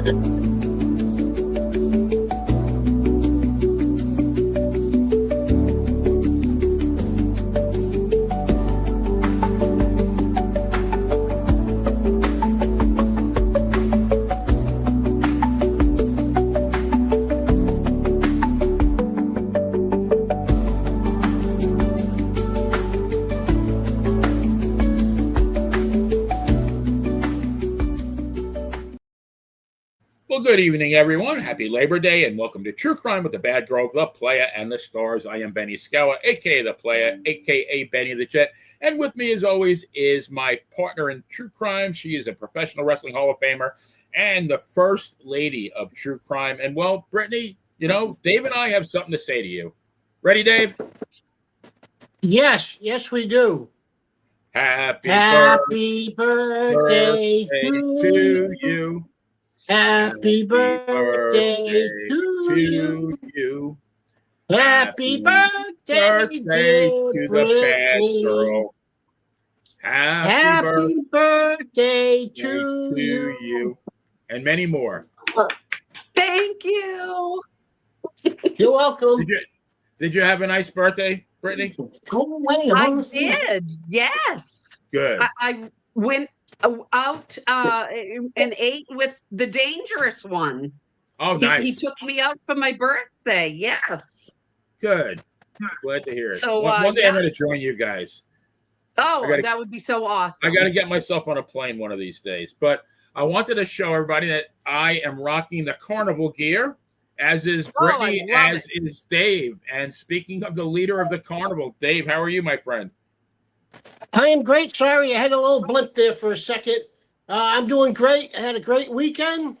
Well, good evening, everyone. Happy Labor Day, and welcome to True Crime with the Bad Girl, the Playa, and the Stars. I am Benny Scowa, a.k.a. the Playa, a.k.a. Benny the Jet. And with me, as always, is my partner in True Crime. She is a professional wrestling Hall of Famer and the first lady of True Crime. And, well, Brittany, you know, Dave and I have something to say to you. Ready, Dave? Yes, we do. Happy birthday to you. Happy birthday to you. Happy birthday, to the bad girl. Happy birthday to you. And many more. Thank you. You're welcome. Did you have a nice birthday, Brittany? I did. Yes. Good. I went out and ate with the dangerous one. Oh, nice. He took me out for my birthday. Yes. Good. Glad to hear it. So one day I'm going to join you guys. Oh, that would be so awesome. I got to get myself on a plane one of these days. But I wanted to show everybody that I am rocking the carnival gear, as is Brittany, as is Dave. And speaking of the leader of the carnival, Dave, how are you, my friend? I am great. Sorry, I had a little blip there for a second. I'm doing great. I had a great weekend.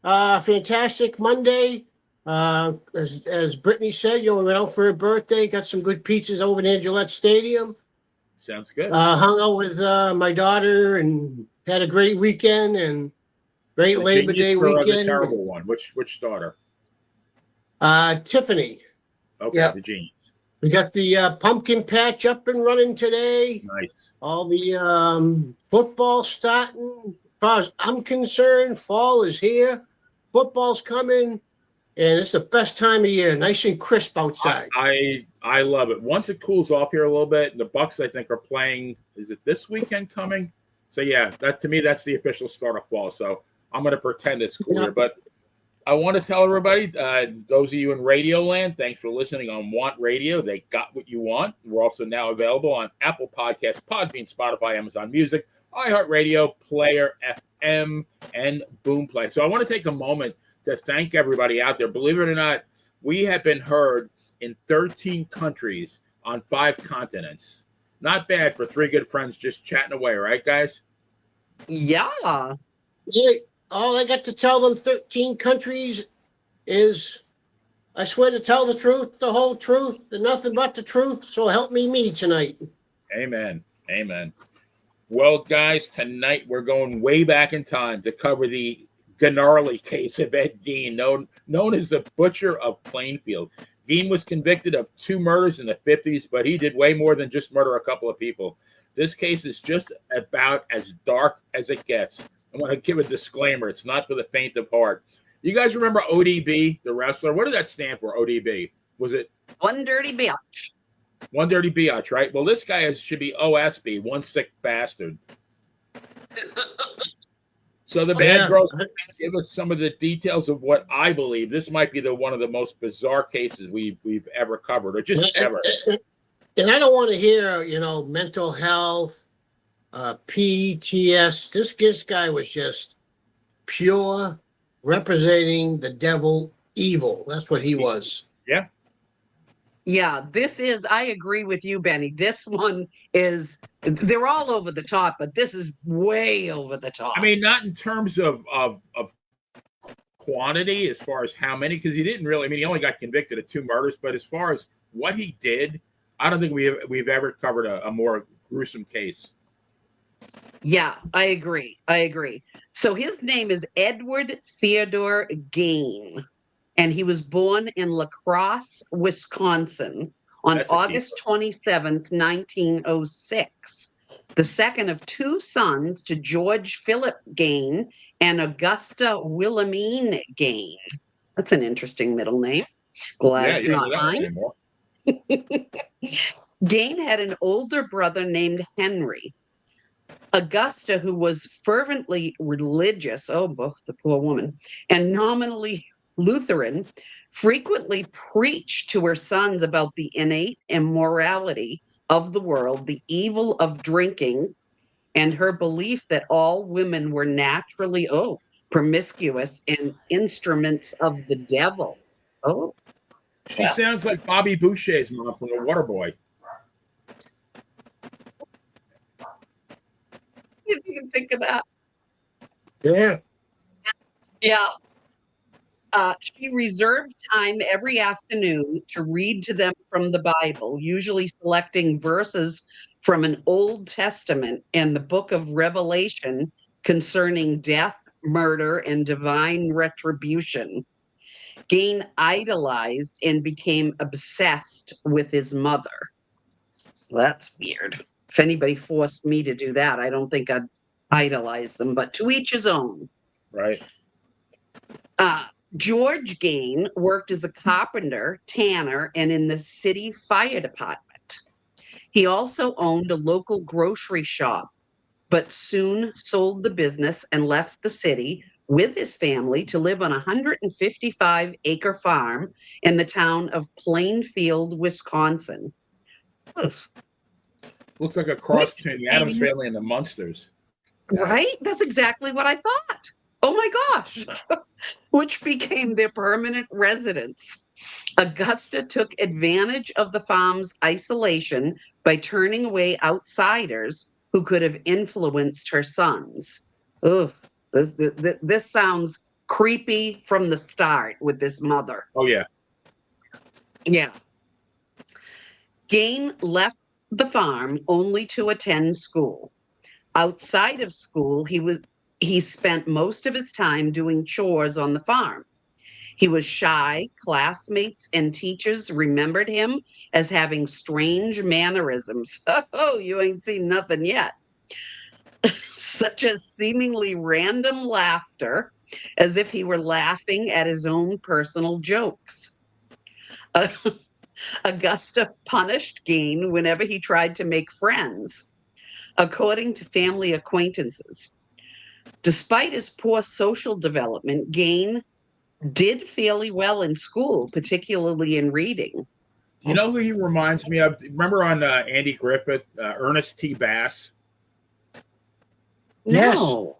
Fantastic Monday. As Brittany said, we went out for her birthday. Got some good pizzas over in Gillette Stadium. Sounds good. Hung out with my daughter and had a great weekend and great Labor Day weekend. The terrible one. Which daughter? Tiffany. Okay, yep. The Gein. We got the pumpkin patch up and running today. Nice. All the football starting. As far as I'm concerned, fall is here. Football's coming, and it's the best time of year. Nice and crisp outside. I love it. Once it cools off here a little bit, the Bucks, I think, are playing. Is it this weekend coming? So yeah, that to me, that's the official start of fall. So I'm going to pretend it's cooler, yeah. But I want to tell everybody, those of you in Radio Land, thanks for listening on Want Radio. They got what you want. We're also now available on Apple Podcasts, Podbean, Spotify, Amazon Music, iHeartRadio, Player FM, and Boomplay. So I want to take a moment to thank everybody out there. Believe it or not, we have been heard in 13 countries on 5 continents. Not bad for 3 good friends just chatting away, right, guys? Yeah. All I got to tell them 13 countries is I swear to tell the truth, the whole truth, and nothing but the truth. So help me tonight. Amen. Amen. Well, guys, tonight we're going way back in time to cover the gnarly case of Ed Gein, known as the Butcher of Plainfield. Gein was convicted of 2 murders in the 50s, but he did way more than just murder a couple of people. This case is just about as dark as it gets. I want to give a disclaimer. It's not for the faint of heart. You guys remember ODB, the wrestler? What did that stand for, ODB? Was it? One dirty biatch. One dirty biatch, right? Well, this guy should be OSB, one sick bastard. So the bad girls give us some of the details of what I believe. This might be one of the most bizarre cases we've ever covered, or just ever. And I don't want to hear, mental health, PTS. This guy was just pure representing the devil, evil. That's what he was. Yeah. Yeah, I agree with you, Benny. This one is, they're all over the top, but this is way over the top. I mean, not in terms of quantity, as far as how many, because he didn't really, he only got convicted of 2 murders, but as far as what he did, I don't think we've ever covered a more gruesome case. Yeah, I agree. So his name is Edward Theodore Gein, and he was born in La Crosse, Wisconsin on August 27th, 1906. The second of 2 sons to George Philip Gein and Augusta Wilhelmine Gein. That's an interesting middle name. Glad Yeah, it's you don't not do that one mine. anymore. Gein had an older brother named Henry. Augusta, who was fervently religious, oh, both the poor woman, and nominally Lutheran, frequently preached to her sons about the innate immorality of the world, the evil of drinking, and her belief that all women were naturally, promiscuous and instruments of the devil. Oh, She sounds like Bobby Boucher's mom from The Waterboy. if you can think of that. Yeah. Yeah. She reserved time every afternoon to read to them from the Bible, usually selecting verses from an Old Testament and the book of Revelation concerning death, murder, and divine retribution. Gein idolized and became obsessed with his mother. Well, that's weird. If anybody forced me to do that, I don't think I'd idolize them, but to each his own. Right. George Gein worked as a carpenter, tanner, and in the city fire department. He also owned a local grocery shop, but soon sold the business and left the city with his family to live on a 155-acre farm in the town of Plainfield, Wisconsin. Ugh. Looks like a cross between the Addams Family and the Munsters. Right? That's exactly what I thought. Oh my gosh. Which became their permanent residence. Augusta took advantage of the farm's isolation by turning away outsiders who could have influenced her sons. Ugh, this sounds creepy from the start with this mother. Oh, yeah. Yeah. Gein left the farm only to attend school. Outside of school, he spent most of his time doing chores on the farm. He was shy. Classmates and teachers remembered him as having strange mannerisms. Oh, you ain't seen nothing yet. Such as seemingly random laughter, as if he were laughing at his own personal jokes. Augusta punished Gein whenever he tried to make friends, according to family acquaintances. Despite his poor social development, Gein did fairly well in school, particularly in reading. You know who he reminds me of? Remember on Andy Griffith, Ernest T. Bass? Yes. No.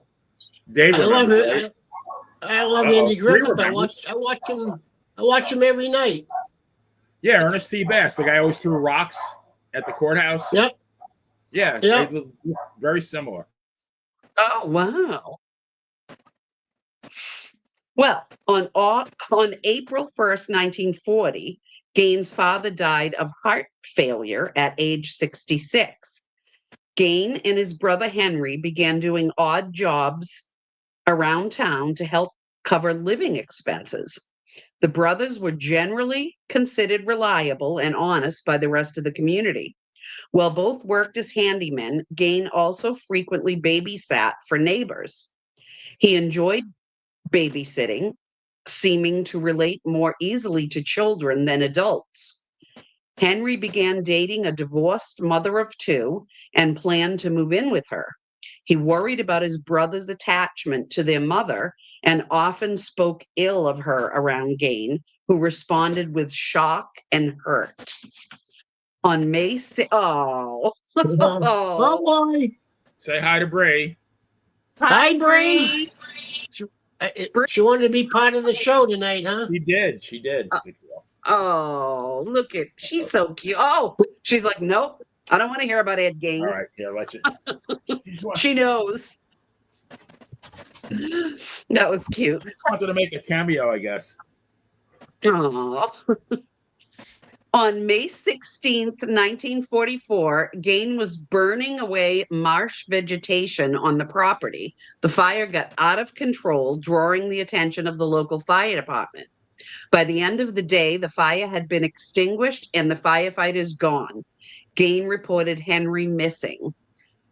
They I love remember. it. I love Uh-oh. Andy Griffith. I remembers. watch him every night. Yeah, Ernest T. Bass, the guy always threw rocks at the courthouse. Yep. Yeah, Yep. they look very similar. Oh, wow. Well, on April 1st, 1940, Gein's father died of heart failure at age 66. Gein and his brother Henry began doing odd jobs around town to help cover living expenses. The brothers were generally considered reliable and honest by the rest of the community. While both worked as handymen, Gein also frequently babysat for neighbors. He enjoyed babysitting, seeming to relate more easily to children than adults. Henry began dating a divorced mother of two and planned to move in with her. He worried about his brother's attachment to their mother and often spoke ill of her around Gein, who responded with shock and hurt. On May 6th, oh, Bye-bye. Say hi to Bray. Hi, Bree. She wanted to be part of the show tonight, huh? She did. She did. Oh, look at, she's so cute. Oh, she's like, nope, I don't want to hear about Ed Gein. All right, here, let you. She knows. That was cute. Wanted to make a cameo, I guess. Aww. On May 16th, 1944, Gein was burning away marsh vegetation on the property. The fire got out of control, drawing the attention of the local fire department. By the end of the day, the fire had been extinguished and the firefighters gone. Gein reported Henry missing.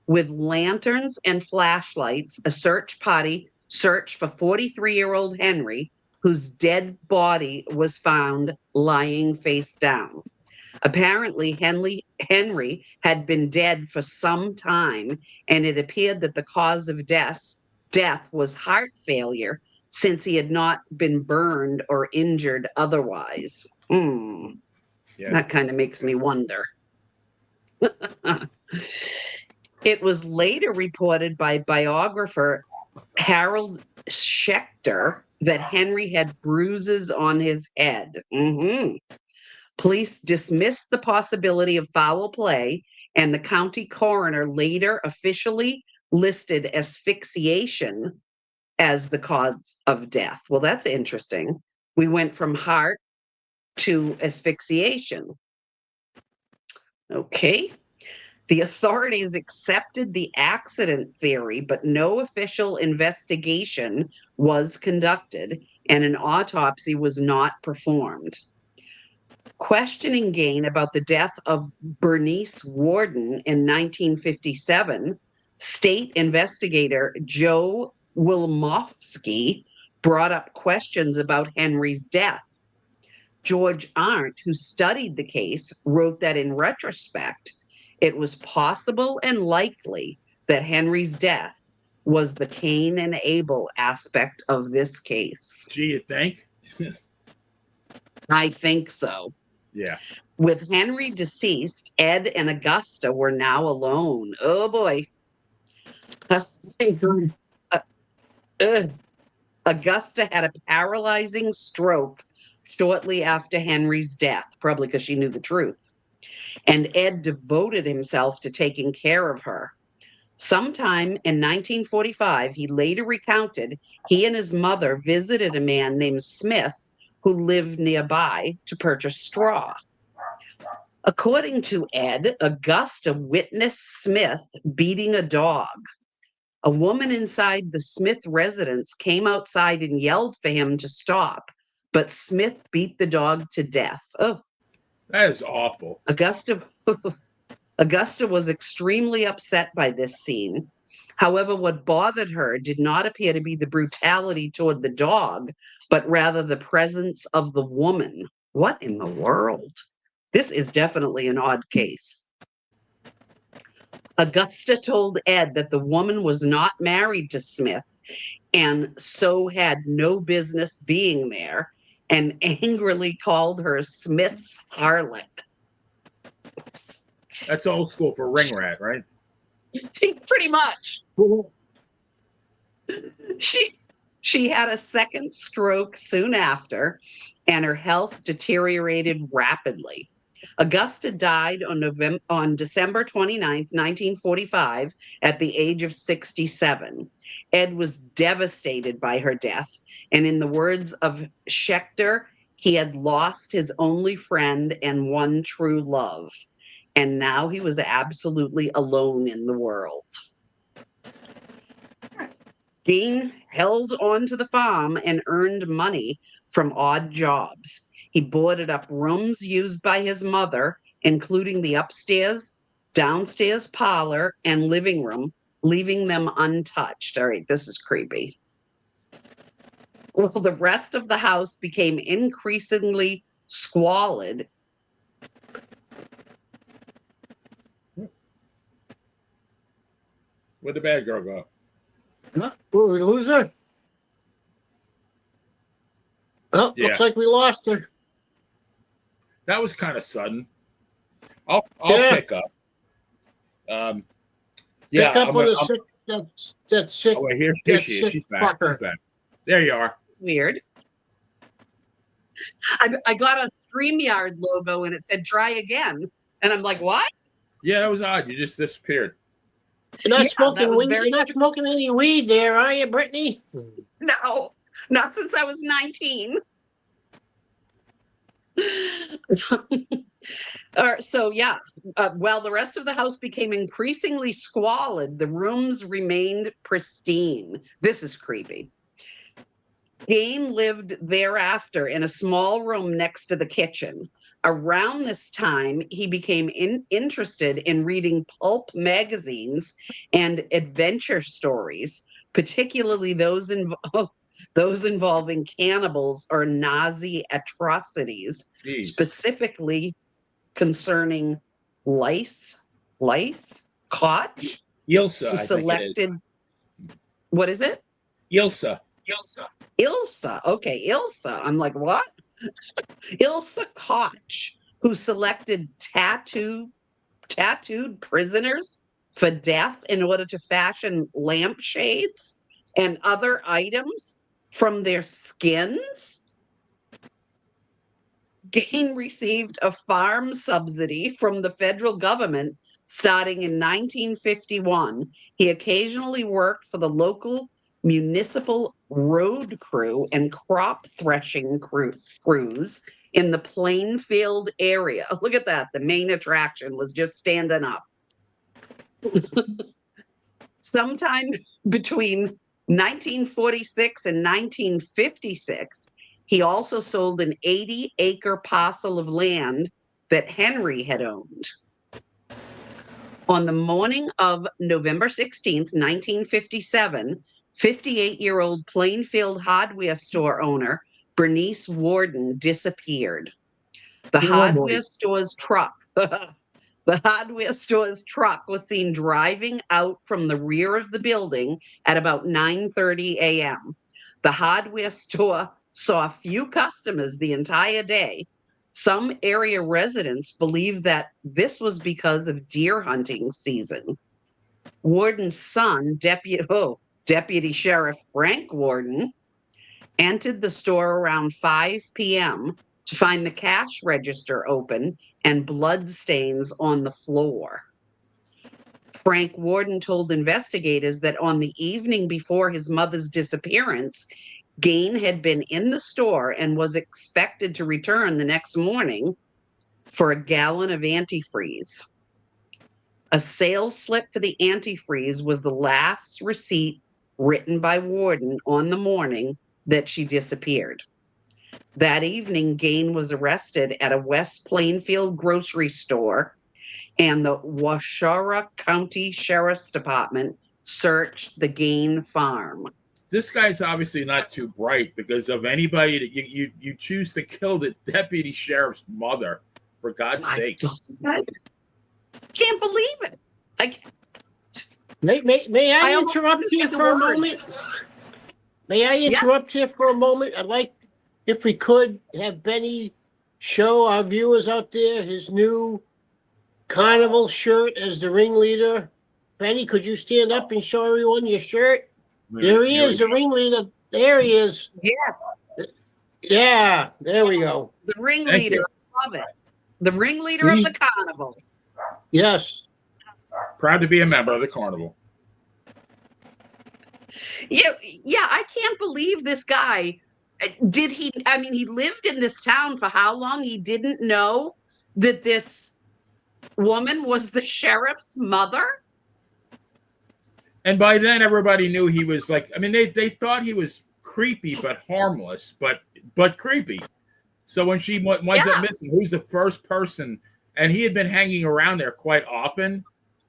With lanterns and flashlights, a search party search for 43-year-old Henry, whose dead body was found lying face down. Apparently, Henry had been dead for some time, and it appeared that the cause of death was heart failure, since he had not been burned or injured otherwise. Yeah. That kind of makes me wonder. It was later reported by biographer Harold Schechter that Henry had bruises on his head. Police dismissed the possibility of foul play, and the county coroner later officially listed asphyxiation as the cause of death. Well, that's interesting. We went from heart to asphyxiation. Okay. The authorities accepted the accident theory, but no official investigation was conducted, and an autopsy was not performed. Questioning Gein about the death of Bernice Warden in 1957, state investigator Joe Wilmofsky brought up questions about Henry's death. George Arndt, who studied the case, wrote that in retrospect, it was possible and likely that Henry's death was the Cain and Abel aspect of this case. Gee, you think? I think so. Yeah. With Henry deceased, Ed and Augusta were now alone. Oh boy. Augusta had a paralyzing stroke shortly after Henry's death, probably because she knew the truth. And Ed devoted himself to taking care of her. Sometime in 1945, he later recounted he and his mother visited a man named Smith who lived nearby to purchase straw. According to Ed, Augusta witnessed Smith beating a dog. A woman inside the Smith residence came outside and yelled for him to stop, but Smith beat the dog to death. Oh, that is awful. Augusta was extremely upset by this scene. However, what bothered her did not appear to be the brutality toward the dog, but rather the presence of the woman. What in the world? This is definitely an odd case. Augusta told Ed that the woman was not married to Smith and so had no business being there, and angrily called her Smith's harlot. That's old school for ring rat, right? Pretty much. She had a second stroke soon after, and her health deteriorated rapidly. Augusta died on December 29th, 1945, at the age of 67. Ed was devastated by her death, and in the words of Schechter, he had lost his only friend and one true love, and now he was absolutely alone in the world. Gein held on to the farm and earned money from odd jobs. He boarded up rooms used by his mother, including the upstairs, downstairs parlor, and living room, leaving them untouched. All right, this is creepy. Well, the rest of the house became increasingly squalid. Where'd the bad girl go? Will we lose her? Oh, Yeah. Looks like we lost her. That was kind of sudden. I'll pick up. Yeah, Pick up on the sick. That's sick. Oh, wait, here that she is. sick She's back. fucker. She's back. There you are. Weird. I got a StreamYard logo and it said try again. And I'm like, what? Yeah, that was odd. You just disappeared. You're not Yeah, smoking that was weed. very You're not smoking any weed there, are you, Brittany? No, not since I was 19. So yeah, while the rest of the house became increasingly squalid, the rooms remained pristine. This is creepy. Gein lived thereafter in a small room next to the kitchen. Around this time, he became interested in reading pulp magazines and adventure stories, particularly those involving cannibals or Nazi atrocities, Jeez. specifically concerning lice, Koch, Ilsa, who I think it is. selected, what is it? Ilsa. Ilsa. Okay, Ilsa. I'm like, what? Ilsa Koch, who selected tattooed prisoners for death in order to fashion lampshades and other items from their skins. Gein received a farm subsidy from the federal government starting in 1951. He occasionally worked for the local municipal road crew and crop threshing crews in the Plainfield area. Look at that. The main attraction was just standing up. Sometime between 1946 and 1956, he also sold an 80-acre parcel of land that Henry had owned. On the morning of November 16th, 1957, 58-year-old Plainfield hardware store owner Bernice Warden disappeared. The hardware store's truck was seen driving out from the rear of the building at about 9:30 a.m. The hardware store saw few customers the entire day. Some area residents believe that this was because of deer hunting season. Warden's son, Deputy Sheriff Frank Warden, entered the store around 5 p.m. to find the cash register open and blood stains on the floor. Frank Warden told investigators that on the evening before his mother's disappearance, Gein had been in the store and was expected to return the next morning for a gallon of antifreeze. A sales slip for the antifreeze was the last receipt written by Warden on the morning that she disappeared. That evening, Gein was arrested at a West Plainfield grocery store, and the Washoe County Sheriff's Department searched the Gein farm. This guy's obviously not too bright, because of anybody that you choose to kill the deputy sheriff's mother, for God's sake. I can't believe it. May I interrupt you for a moment? May I interrupt here for a moment? I'd like, if we could, have Benny show our viewers out there his new carnival shirt as the ringleader. Benny, could you stand up and show everyone your shirt? There he is, the ringleader. There he is. Yeah. Yeah, there we go. The ringleader. I love it. The ringleader of the carnival. Yes. Proud to be a member of the carnival. Yeah, I can't believe this guy. He lived in this town for how long? He didn't know that this woman was the sheriff's mother? And by then, everybody knew he was like, they thought he was creepy, but harmless, but creepy. So when she winds up missing, who's the first person? And he had been hanging around there quite often.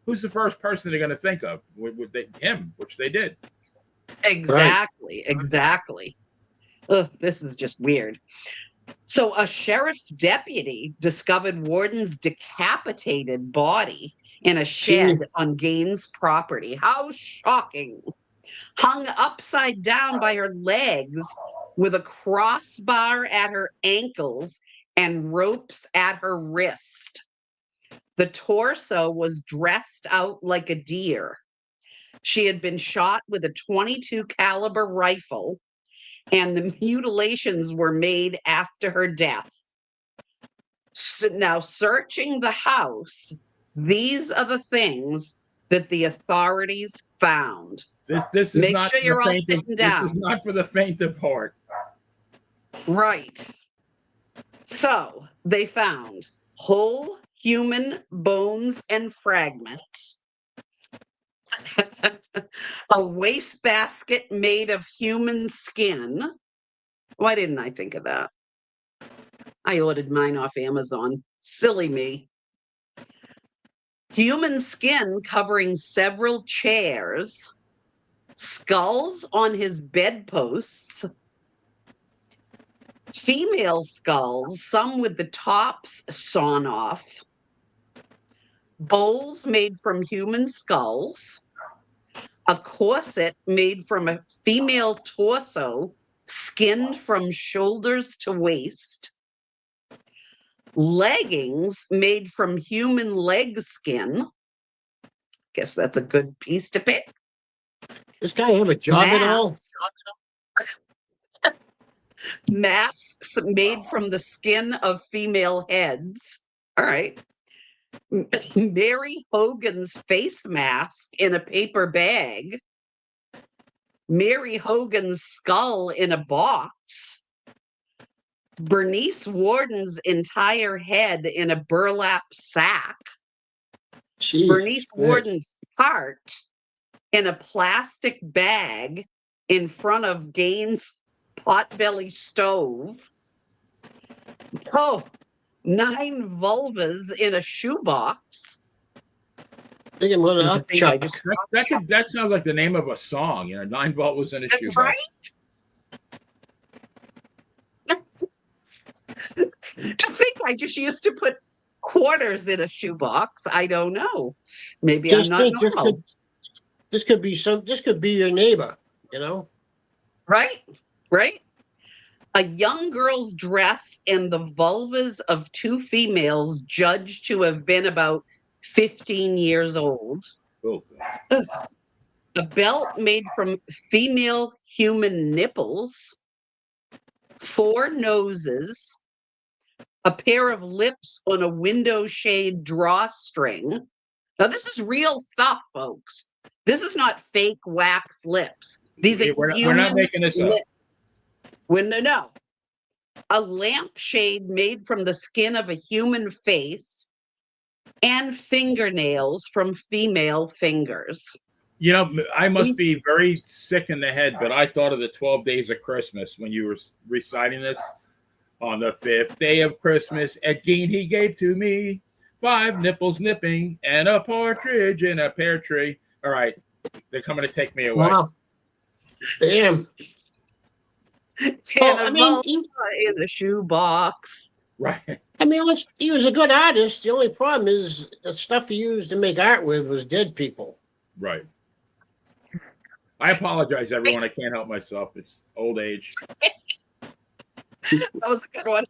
Who's the first person they're going to think of? Him, which they did. Exactly. Ugh, this is just weird. So a sheriff's deputy discovered Warden's decapitated body in a shed on Gein's property. How shocking. Hung upside down by her legs with a crossbar at her ankles and ropes at her wrist. The torso was dressed out like a deer. She had been shot with a .22 caliber rifle, and the mutilations were made after her death. So now, searching the house, these are the things that the authorities found. This is Make not sure you're all sitting down. This is not for the faint of heart. Right. So they found whole human bones and fragments, a wastebasket made of human skin. Why didn't I think of that? I ordered mine off Amazon. Silly me. Human skin covering several chairs, Skulls on his bedposts. Female skulls, some with the tops sawn off. Bowls made from human skulls. A corset made from a female torso, skinned from shoulders to waist. Leggings made from human leg skin. Guess that's a good piece to pick. This guy have a job at all? Masks made from the skin of female heads. All right. Mary Hogan's face mask in a paper bag. Mary Hogan's skull in a box. Bernice Warden's entire head in a burlap sack. Jesus Bernice Christ. Warden's heart in a plastic bag in front of Gein's potbelly stove. Oh, 9 vulvas in a shoebox. I think I'm going to I up think I Chuck. just- That sounds like the name of a song. 9 volt was in a shoebox. Right? To think I just used to put quarters in a shoebox. I don't know. Maybe Just I'm not think, normal. this could be your neighbor, you know? Right? Right? A young girl's dress and the vulvas of 2 females judged to have been about 15 years old. Oh, A belt made from female human nipples. 4 noses. A pair of lips on a window shade drawstring. Now, this is real stuff, folks. This is not fake wax lips. These are we're human not making this up. lips. No. A lampshade made from the skin of a human face and fingernails from female fingers. I must be very sick in the head, but I thought of the 12 days of Christmas when you were reciting this. On the 5th day of Christmas, Ed Gein, he gave to me 5 nipples nipping and a partridge in a pear tree. All right, they're coming to take me away. Wow. Damn. And Oh, a vulva in a shoebox. Right. He was a good artist. The only problem is the stuff he used to make art with was dead people. Right. I apologize, everyone. I can't help myself. It's old age. That was a good one.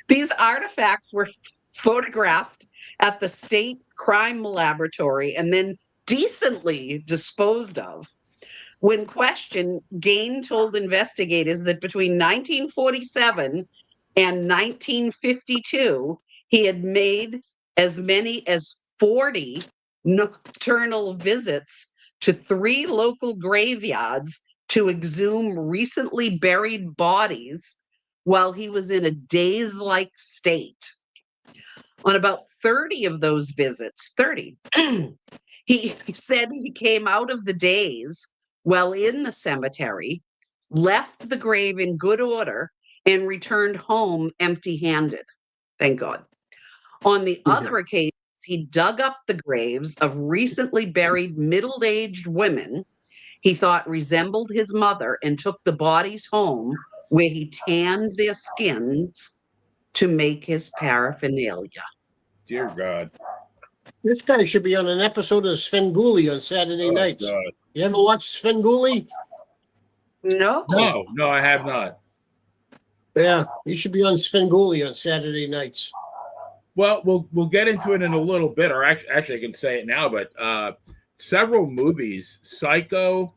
These artifacts were photographed at the state crime laboratory and then decently disposed of. When questioned, Gein told investigators that between 1947 and 1952, he had made as many as 40 nocturnal visits to 3 local graveyards to exhume recently buried bodies while he was in a daze-like state. On about 30 of those visits, he said he came out of the daze while in the cemetery, left the grave in good order, and returned home empty-handed. Thank God. On the other occasions, he dug up the graves of recently buried middle-aged women he thought resembled his mother and took the bodies home where he tanned their skins to make his paraphernalia. Dear God. This guy should be on an episode of Svengoolie on Saturday nights. God. You ever watch Svengoolie? No. No, I have not. Yeah, you should be on Svengoolie on Saturday nights. Well, we'll get into it in a little bit, or actually I can say it now, but several movies, Psycho,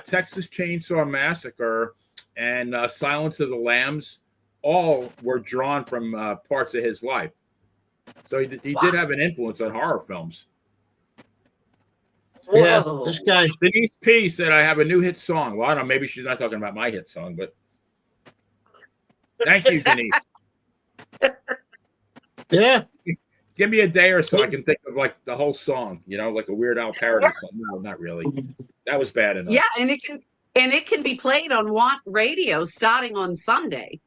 Texas Chain Saw Massacre, and Silence of the Lambs, all were drawn from parts of his life. So he did have an influence on horror films. Yeah, Whoa. this guy. Denise P. said, I have a new hit song. Well, I don't know, maybe she's not talking about my hit song, but thank you, Denise. Yeah. Give me a day or so I can think of like the whole song, like a Weird Al parody or something. No, not really. That was bad enough. Yeah, and it can be played on Want Radio starting on Sunday.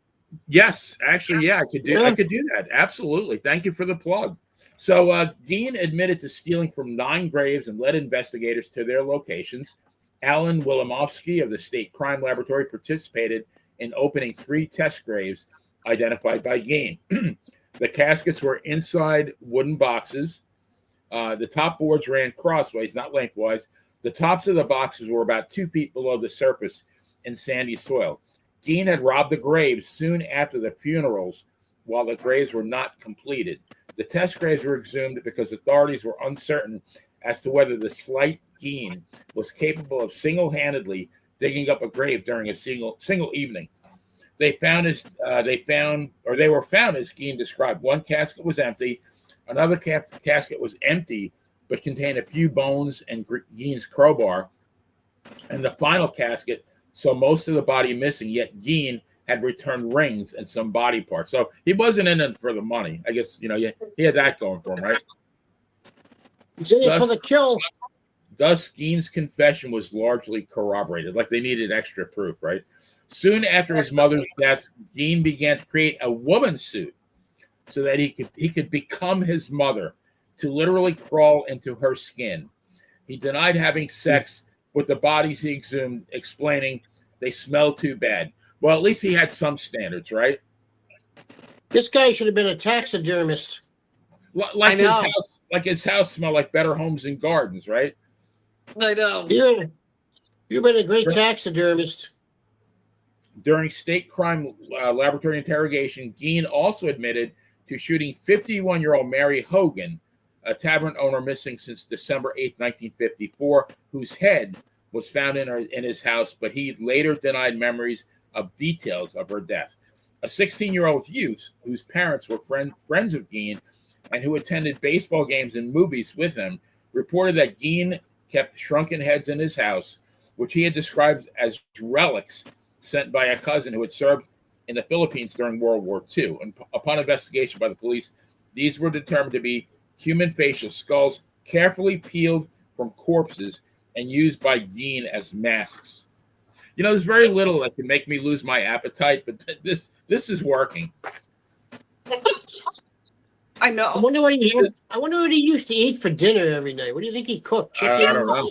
Yes, actually, yeah, I could do that. Absolutely. Thank you for the plug. So Gein admitted to stealing from 9 graves and led investigators to their locations. Alan Wilimowski of the State Crime Laboratory participated in opening 3 test graves identified by Gein. The caskets were inside wooden boxes. The top boards ran crossways, not lengthwise. The tops of the boxes were about 2 feet below the surface in sandy soil. Gein had robbed the graves soon after the funerals while the graves were not completed. The test graves were exhumed because authorities were uncertain as to whether the slight Gein was capable of single-handedly digging up a grave during a single evening. They were found as Gein described. One casket was empty. Another casket was empty, but contained a few bones and Gein's crowbar. And the final casket saw most of the body missing, yet Gein had returned rings and some body parts. So he wasn't in it for the money. I guess, he had that going for him, right? He's in it for the kill. Thus, Gein's confession was largely corroborated. Like they needed extra proof, right? Soon after his mother's death, Gein began to create a woman suit so that he could become his mother, to literally crawl into her skin. He denied having sex with the bodies he exhumed, explaining they smell too bad. Well, at least he had some standards, right? This guy should have been a taxidermist. Like his house smelled like Better Homes and Gardens, right? I know. You've been a great taxidermist. During state crime laboratory interrogation, Gein also admitted to shooting 51-year-old Mary Hogan, a tavern owner missing since December 8, 1954, whose head was found in his house, but he later denied memories of details of her death. A 16-year-old youth whose parents were friends of Gein and who attended baseball games and movies with him reported that Gein kept shrunken heads in his house, which he had described as relics sent by a cousin who had served in the Philippines during World War II. And upon investigation by the police, these were determined to be human facial skulls carefully peeled from corpses and used by Gein as masks. There's very little that can make me lose my appetite, but this is working. I know. I wonder what he used to eat for dinner every night. What do you think he cooked? Chickens? I don't know.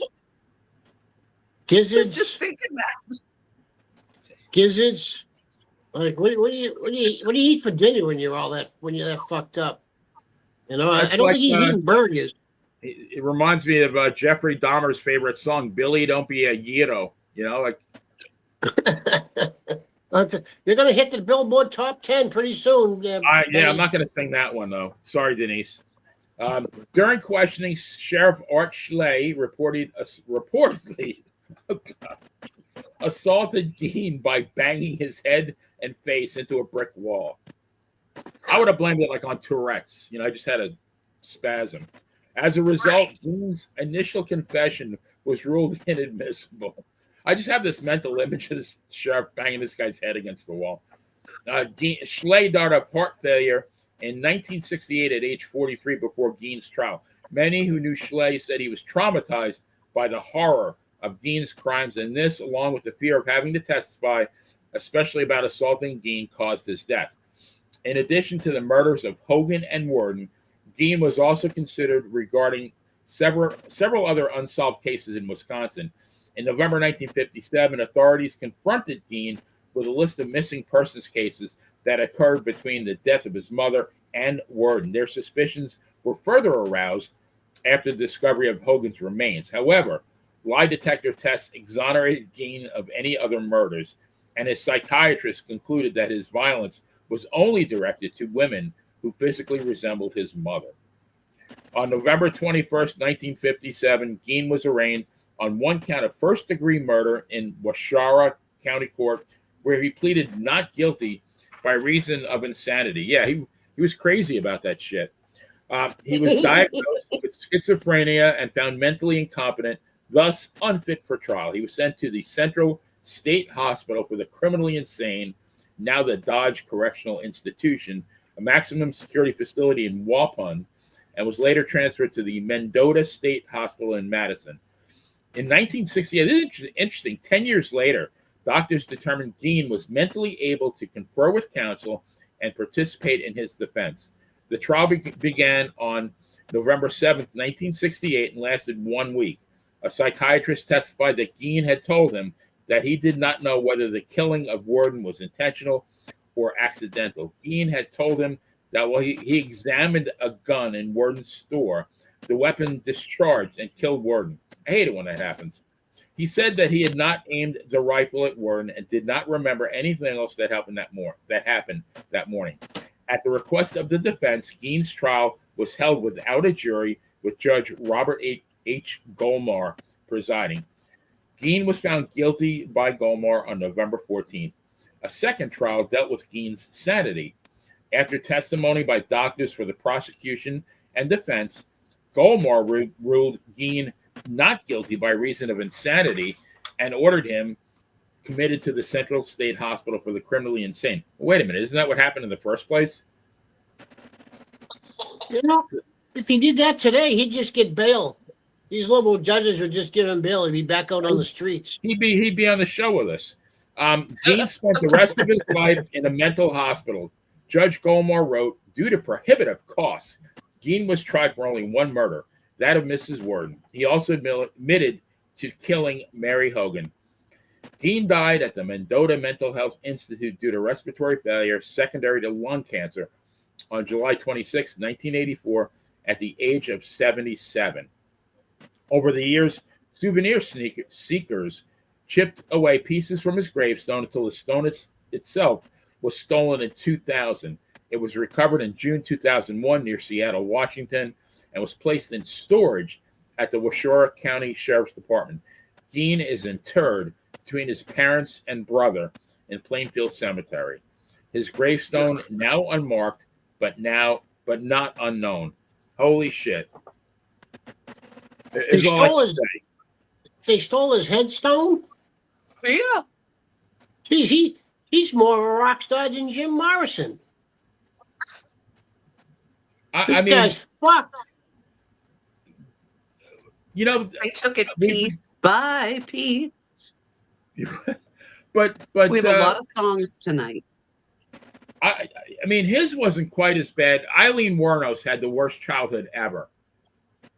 Gizzards? Just thinking that. Gizzards? Like what do you eat for dinner when you're that fucked up? I don't think he's eating burgers. It reminds me of Jeffrey Dahmer's favorite song, "Billy, Don't Be a Gyro." Like. You're going to hit the Billboard top 10 pretty soon. I'm not going to sing that one, though. Sorry, Denise. During questioning, Sheriff Art Schley reportedly assaulted Gein by banging his head and face into a brick wall. I would have blamed it on Tourette's. I just had a spasm. As a result, Gein's initial confession was ruled inadmissible. I just have this mental image of this sheriff banging this guy's head against the wall. Schley died of heart failure in 1968 at age 43 before Gein's trial. Many who knew Schley said he was traumatized by the horror of Gein's crimes, and this, along with the fear of having to testify, especially about assaulting Gein, caused his death. In addition to the murders of Hogan and Worden, Gein was also considered regarding several other unsolved cases in Wisconsin. In November 1957, authorities confronted Gein with a list of missing persons cases that occurred between the death of his mother and Worden. Their suspicions were further aroused after the discovery of Hogan's remains. However, lie detector tests exonerated Gein of any other murders, and his psychiatrist concluded that his violence was only directed to women who physically resembled his mother. On November 21st, 1957, Gein was arraigned on one count of first-degree murder in Waushara County Court, where he pleaded not guilty by reason of insanity. Yeah, he was crazy about that shit. He was diagnosed with schizophrenia and found mentally incompetent, thus unfit for trial. He was sent to the Central State Hospital for the Criminally Insane, now the Dodge Correctional Institution, a maximum security facility in Waupun, and was later transferred to the Mendota State Hospital in Madison. In 1968, this is interesting, 10 years later, doctors determined Gein was mentally able to confer with counsel and participate in his defense. The trial began on November 7th, 1968, and lasted 1 week. A psychiatrist testified that Gein had told him that he did not know whether the killing of Worden was intentional or accidental. Gein had told him that while he examined a gun in Worden's store, the weapon discharged and killed Worden. I hate it when that happens. He said that he had not aimed the rifle at Worden and did not remember anything else that happened that morning. At the request of the defense, Gein's trial was held without a jury, with Judge Robert H. Golmar presiding. Gein was found guilty by Golmar on November 14th. A second trial dealt with Gein's sanity. After testimony by doctors for the prosecution and defense, Golmar ruled Gein not guilty by reason of insanity and ordered him committed to the Central State Hospital for the Criminally Insane. Wait a minute, isn't that what happened in the first place? You know, if he did that today, he'd just get bail. These liberal judges would just give him bail. He'd be back out on the streets. He'd be on the show with us. Gein spent the rest of his life in a mental hospital. Judge Golmar wrote, due to prohibitive costs, Gein was tried for only one murder, that of Mrs. Worden. He also admitted to killing Mary Hogan. Gein died at the Mendota Mental Health Institute due to respiratory failure secondary to lung cancer on July 26, 1984, at the age of 77. Over the years, souvenir seekers chipped away pieces from his gravestone until the stone itself was stolen in 2000. It was recovered in June 2001 near Seattle, Washington, and was placed in storage at the Washoe County Sheriff's Department. Gein is interred between his parents and brother in Plainfield Cemetery. His gravestone now unmarked, but not unknown. Holy shit! They stole his headstone. Yeah. Geez, he's more of a rock star than Jim Morrison. This guy's fucked. You know, I took it piece by piece. but we have a lot of songs tonight. I mean, his wasn't quite as bad. Eileen Wuornos had the worst childhood ever.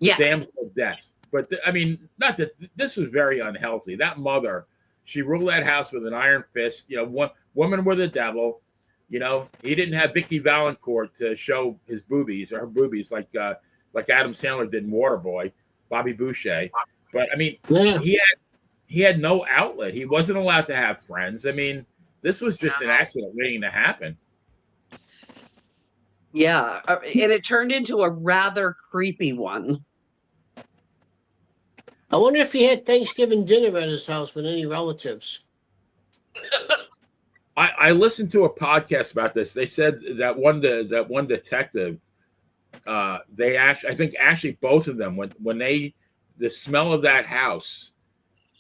Yes. Damsel of death. But I mean, not that this was very unhealthy. That mother, she ruled that house with an iron fist. You know, one woman with a devil. You know, he didn't have Vicky Valancourt to show his boobies or her boobies like Adam Sandler did in Waterboy, Bobby Boucher. But I mean, he had no outlet. He wasn't allowed to have friends. I mean, this was just an accident waiting to happen. Yeah, and it turned into a rather creepy one. I wonder if he had Thanksgiving dinner at his house with any relatives. I listened to a podcast about this. They said that one detective, they actually both of them when the smell of that house,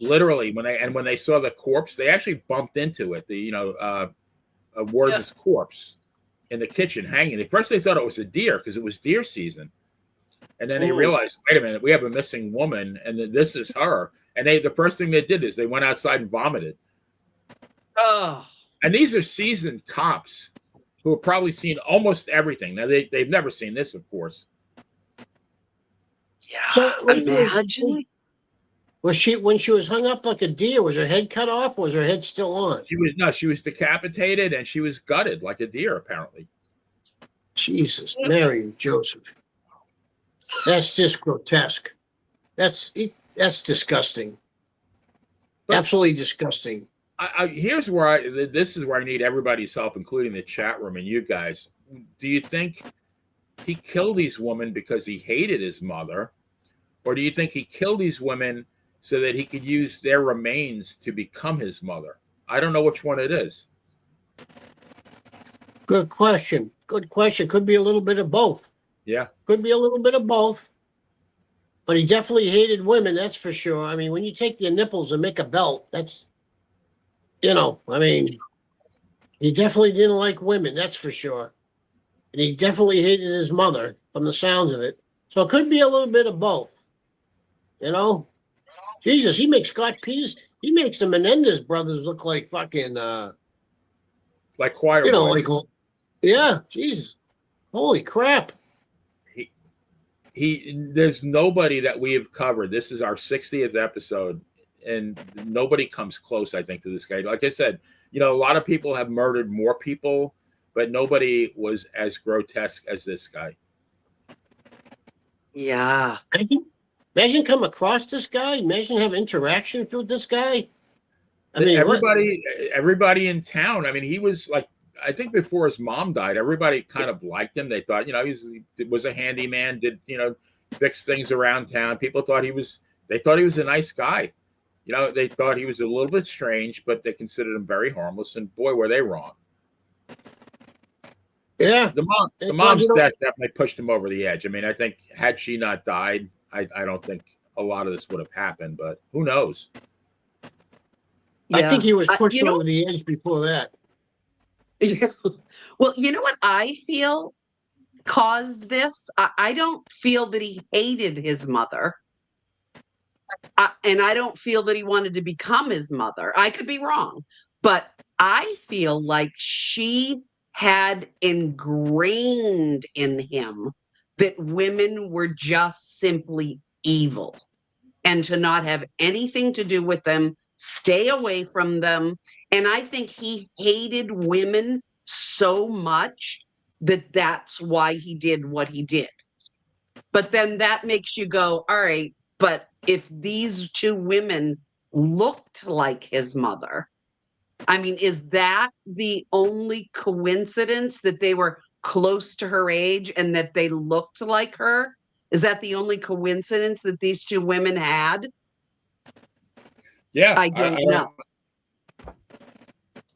literally when they saw the corpse, they actually bumped into it. A Worden's corpse in the kitchen hanging. At first they thought it was a deer because it was deer season. And then they realized, wait a minute, we have a missing woman, and this is her. And the first thing they did is they went outside and vomited. Oh. And these are seasoned cops who have probably seen almost everything. Now they've never seen this, of course. Yeah. So imagine. Was she when she was hung up like a deer? Was her head cut off? Or was her head still on? She was decapitated and she was gutted like a deer, apparently. Jesus, Mary and Joseph. That's just grotesque. That's disgusting. Absolutely disgusting. This is where I need everybody's help, including the chat room and you guys. Do you think he killed these women because he hated his mother, or do you think he killed these women so that he could use their remains to become his mother? I don't know which one it is. Good question. Could be a little bit of both. Yeah. Could be a little bit of both. But he definitely hated women, that's for sure. I mean, when you take their nipples and make a belt, that's, I mean, he definitely didn't like women, that's for sure. And he definitely hated his mother from the sounds of it. So it could be a little bit of both. Jesus, he makes Scott Peters, he makes the Menendez brothers look like fucking like choir boys. yeah, Jesus. Holy crap. there's nobody that we have covered. This is our 60th episode, and nobody comes close, I think, to this guy. Like I said, a lot of people have murdered more people, but nobody was as grotesque as this guy. Yeah. Imagine come across this guy. Imagine have interactions with this guy. I mean, everybody in town. I mean, he was like, I think before his mom died, everybody kind of liked him. They thought, he was a handyman, did, fix things around town. People thought they thought he was a nice guy. They thought he was a little bit strange, but they considered him very harmless. And boy, were they wrong. Yeah. The mom's death definitely pushed him over the edge. I mean, I think had she not died, I don't think a lot of this would have happened, but who knows? Yeah. I think he was pushed over the edge before that. Well, you know what I feel caused this? I don't feel that he hated his mother. And I don't feel that he wanted to become his mother. I could be wrong. But I feel like she had ingrained in him that women were just simply evil and to not have anything to do with them, stay away from them. And I think he hated women so much that that's why he did what he did. But then that makes you go, all right, but if these two women looked like his mother, I mean, is that the only coincidence that they were close to her age and that they looked like her? Is that the only coincidence that these two women had? Yeah. I don't know.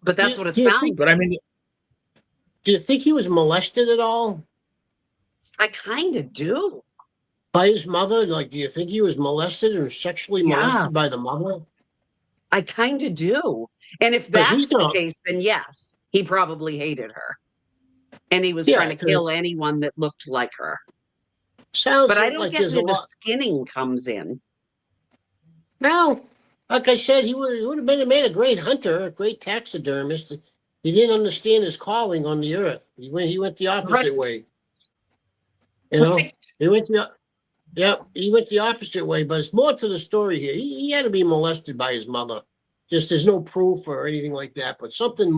But that's what it sounds. But I mean, do you think he was molested at all? I kind of do. By his mother? Like, do you think he was molested or sexually molested by the mother? I kind of do. And if that's the case, then yes, he probably hated her. And he was trying to kill anyone that looked like her. But I don't get where the skinning comes in. No, like I said, he would have made a great hunter, a great taxidermist. He didn't understand his calling on the earth. He went the opposite way. He went the opposite way. But it's more to the story here. He had to be molested by his mother. Just there's no proof or anything like that. But something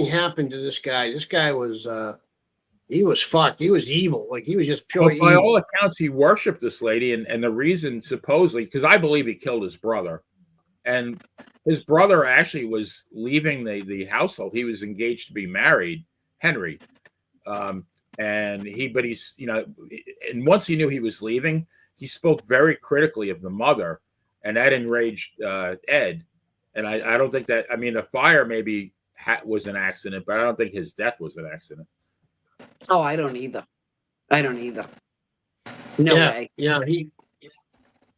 happened to this guy. This guy was he was fucked. He was evil. Like he was just pure evil. By all accounts, he worshipped this lady, and the reason supposedly, because I believe he killed his brother, and his brother actually was leaving the household. He was engaged to be married, Henry, and he's and once he knew he was leaving, he spoke very critically of the mother, and that enraged Ed. And I don't think that. I mean, the fire maybe was an accident, but I don't think his death was an accident. Oh, I don't either. No way. Yeah,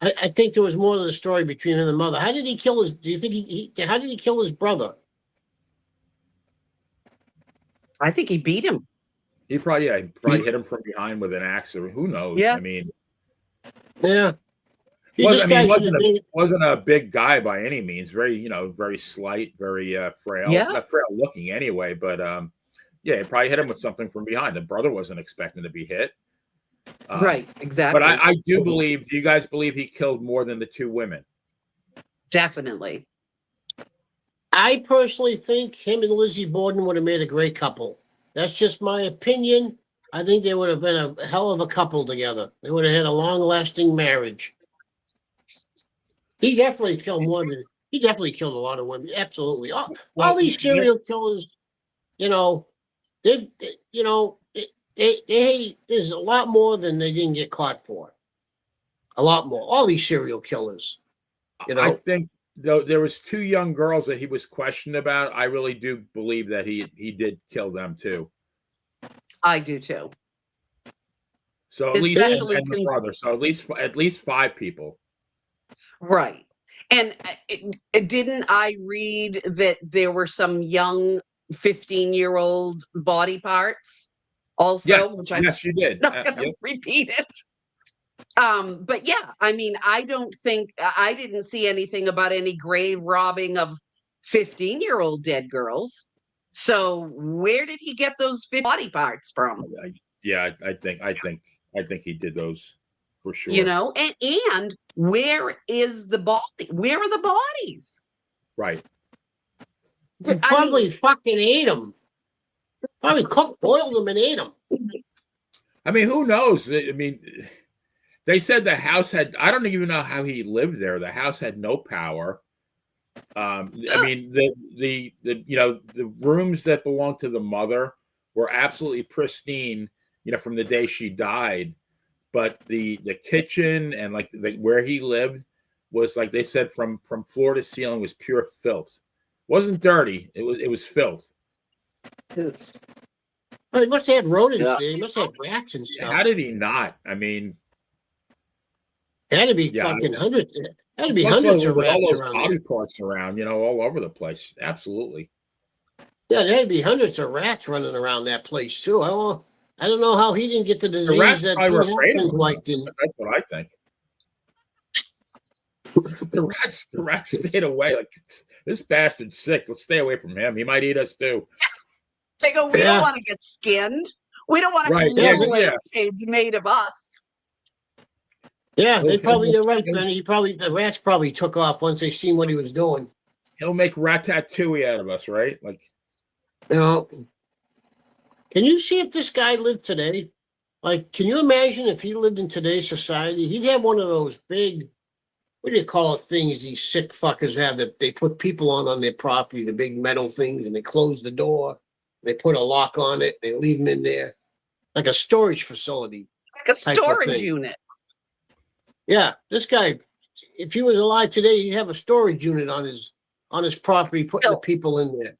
I think there was more to the story between him and the mother. How did he kill his? Do you think how did he kill his brother? I think he beat him. He probably hit him from behind with an axe, or who knows? Yeah. I mean, yeah. Wasn't a big guy by any means. Very, very slight, very frail. Yeah. Not frail looking anyway, but yeah, he probably hit him with something from behind. The brother wasn't expecting to be hit. Right, exactly. But I do believe. Do you guys believe he killed more than the two women? Definitely. I personally think him and Lizzie Borden would have made a great couple. That's just my opinion. I think they would have been a hell of a couple together. They would have had a long-lasting marriage. He definitely killed a lot of women. Absolutely. All these serial killers, there's a lot more than they didn't get caught for. A lot more. All these serial killers. I think though there was two young girls that he was questioned about. I really do believe that he did kill them too. I do too. So at least the brother. So at least 5 people. Right. And didn't I read that there were some young 15-year-old body parts also? Yes, you did. Not going to repeat it. But yeah, I mean, I didn't see anything about any grave robbing of 15-year-old dead girls. So where did he get those body parts from? Yeah, I think I think he did those for sure. You know, and where is the body? Where are the bodies? Right. He probably fucking ate them. Probably cooked, boiled them, and ate them. I mean, who knows? I mean, they said the house had, I don't even know how he lived there. The house had no power. I mean, the you know, the rooms that belonged to the mother were absolutely pristine, you know, from the day she died. But the kitchen and like where he lived was, like they said, from floor to ceiling was pure filth. It wasn't dirty. It was filth. Well, he must have had rodents there. He must have rats and stuff. How did he not? I mean, Had to be fucking hundreds. Had to be hundreds of rats all those around body there. parts around, you know, all over the place. Absolutely. Yeah, there had to be hundreds of rats running around that place too. I don't know how he didn't get the disease The rats that probably were afraid of Gene him. wife didn't. That's what I think. The rats stayed away. Like, this bastard's sick. Let's stay away from him. He might eat us too. They go, we don't want to get skinned. We don't want to have little lampshades made of us. Yeah, they probably, you're right, Benny. The rats probably took off once they seen what he was doing. He'll make ratatouille out of us, right? Like, you know, can you see if this guy lived today? Like, can you imagine if he lived in today's society? He'd have one of those big, what do you call it, things these sick fuckers have that they put people on their property, the big metal things, and they close the door. They put a lock on it. They leave them in there, like a storage facility. Like a storage unit. Yeah, this guy, if he was alive today, he'd have a storage unit on his property, putting the people in there.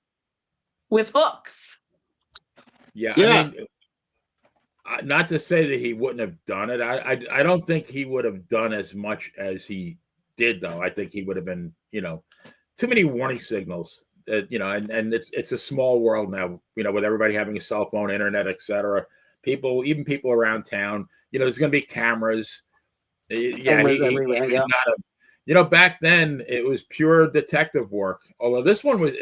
With hooks. Yeah. I mean, not to say that he wouldn't have done it. I don't think he would have done as much as he did, though. I think he would have been, you know, too many warning signals. You know, and it's a small world now, you know, with everybody having a cell phone, internet, etc. Even people around town, you know, there's going to be cameras. Cameras everywhere. Yeah. You know, back then it was pure detective work. Although this one was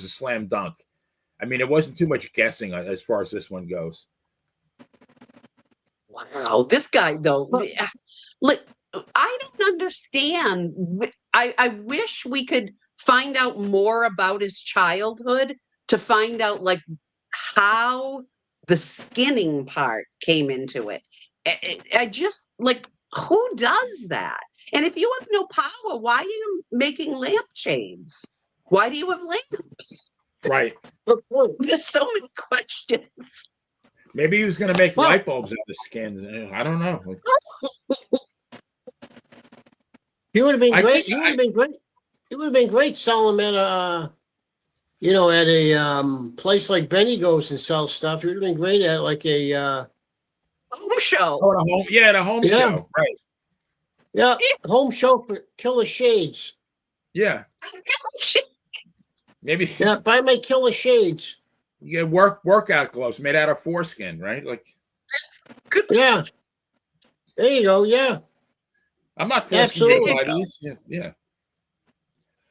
a slam dunk. I mean, it wasn't too much guessing as far as this one goes. Wow, this guy though, look, I don't understand. I wish we could find out more about his childhood to find out like how the skinning part came into it. I just like, who does that? And if you have no power, why are you making lampshades? Why do you have lamps? Right. There's so many questions. Maybe he was going to make light bulbs out of skin. I don't know. He would have been great. He would have been great. It would have been great selling them at a, you know, at a place like Benny goes and sells stuff. He would have been great at like a home show. Oh, at a home show, right? Yeah, home show for Killer Shades. Yeah. Maybe. Yeah, buy my Killer Shades. You get workout gloves made out of foreskin, right? Like. Yeah. There you go. Yeah. I'm not forcing these. Yeah.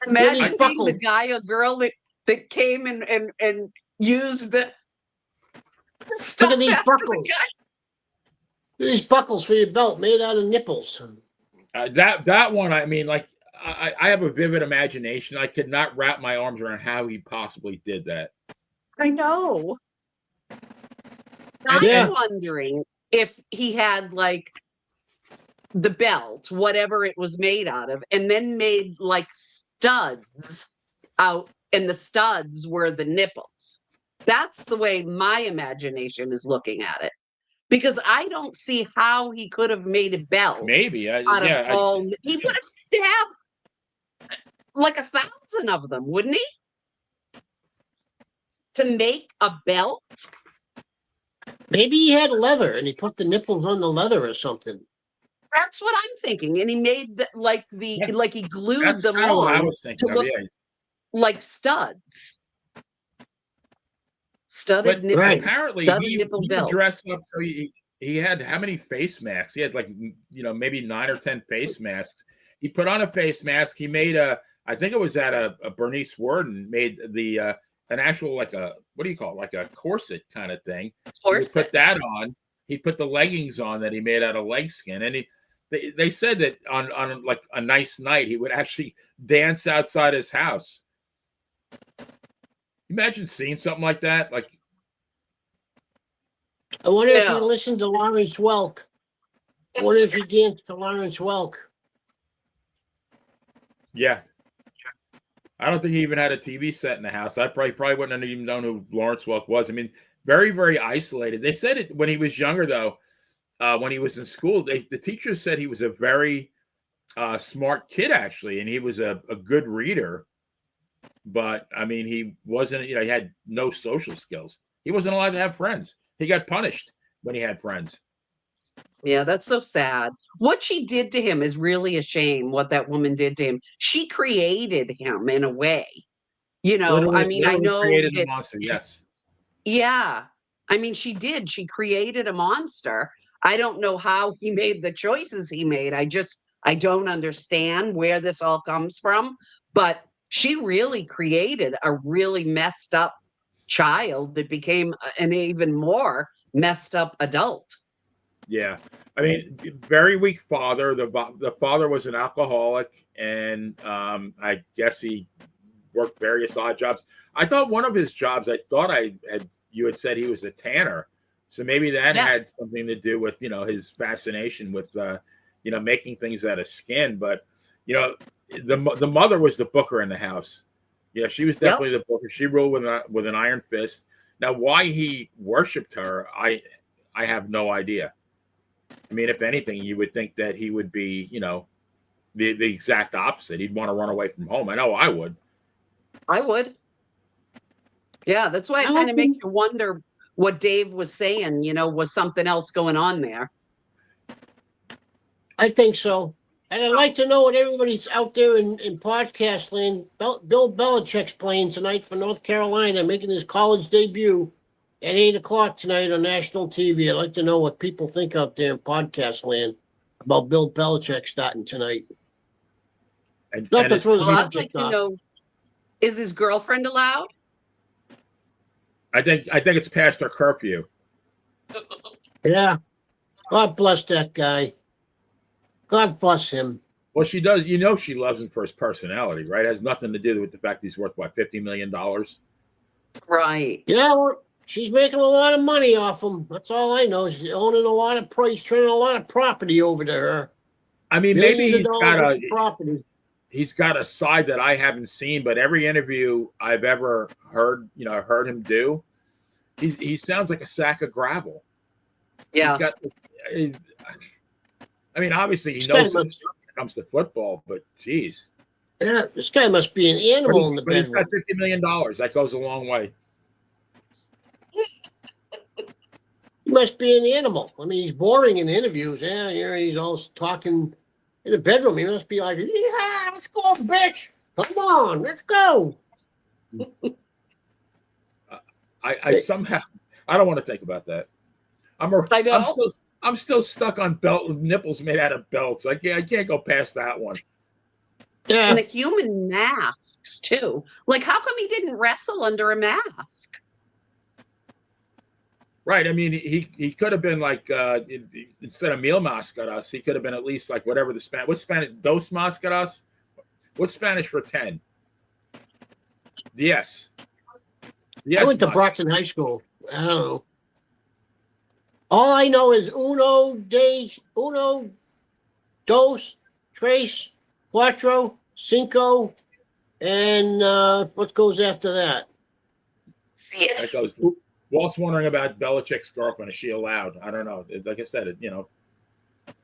Imagine being the guy or girl that came and used the stuff. Look at these buckles. Look at these buckles for your belt made out of nipples. That one, I mean, like, I have a vivid imagination. I could not wrap my arms around how he possibly did that. I know. I'm wondering if he had like the belt, whatever it was made out of, and then made like studs out, and the studs were the nipples. That's the way my imagination is looking at it. Because I don't see how he could have made a belt. Maybe. He would have like 1,000 of them, wouldn't he? To make a belt? Maybe he had leather and he put the nipples on the leather or something. That's what I'm thinking. And he made he glued them on what I was thinking to look like studs. Studded nipple. Right. Apparently, he belts. Dressed up. So he had how many face masks? He had like, you know, maybe 9 or 10 face masks. He put on a face mask. He made I think it was at a Bernice Worden made an actual, like a, what do you call it? Like a corset kind of thing. He put that on. he put the leggings on that he made out of leg skin, and they said that on like a nice night he would actually dance outside his house. Imagine seeing something like that. Like, I wonder if he listened to Lawrence Welk. I wonder if he danced to Lawrence Welk. Yeah. I don't think he even had a TV set in the house. I probably wouldn't have even known who Lawrence Welk was. I mean, very, very isolated. They said it when he was younger, though, when he was in school, the teachers said he was a very smart kid, actually, and he was a good reader. But, I mean, he wasn't, he had no social skills. He wasn't allowed to have friends. He got punished when he had friends. Yeah, that's so sad. What she did to him is really a shame, what that woman did to him. She created him in a way. Literally, I mean, I know created that, a monster, yes. yeah. I mean, she did. She created a monster. I don't know how he made the choices he made. I don't understand where this all comes from. But she really created a really messed up child that became an even more messed up adult. Yeah. I mean, very weak father. The father was an alcoholic, and I guess he worked various odd jobs. I thought one of his jobs, you had said he was a tanner. So maybe that had something to do with, his fascination with, making things out of skin. But, the mother was the booker in the house. Yeah, she was definitely the booker. She ruled with an iron fist. Now, why he worshipped her, I have no idea. I mean, if anything, you would think that he would be, the exact opposite. He'd want to run away from home. I know I would. I would. Yeah, that's why it kind of makes you wonder what Dave was saying, was something else going on there. I think so. And I'd like to know what everybody's out there in podcast land. Bill Belichick's playing tonight for North Carolina, making his college debut at 8 o'clock tonight on national TV. I'd like to know what people think out there in podcast land about Bill Belichick starting tonight. I'd like to know, is his girlfriend allowed? I think it's past her curfew. Yeah. God bless that guy. God bless him. Well, she does. She loves him for his personality, right? It has nothing to do with the fact he's worth, what, $50 million? Right. Yeah, well, she's making a lot of money off him. That's all I know. She's owning a lot of turning a lot of property over to her. I mean, maybe property. He's got a side that I haven't seen, but every interview I've ever heard him do, he sounds like a sack of gravel. Yeah. I mean, obviously he knows when it comes to football, but geez. Yeah, this guy must be an animal in the bedroom. He's got $50 million. That goes a long way. He must be an animal. I mean, he's boring in interviews. Yeah, he's always talking in the bedroom. He must be like, yeah, let's go, bitch. Come on, let's go. I somehow, I don't want to think about that. I'm still stuck on nipples made out of belts. I can't go past that one. Yeah. And the human masks too. Like, how come he didn't wrestle under a mask? Right. I mean, he could have been like instead of meal mascaras, he could have been at least like whatever the Spanish. What's Spanish? Dos mascaras. What's Spanish for 10? Yes. I went to Brockton High School. I don't know. All I know is uno, dos, tres, cuatro, cinco, and what goes after that? That goes. Walt's wondering about Belichick's girlfriend. Is she allowed? I don't know. Like I said,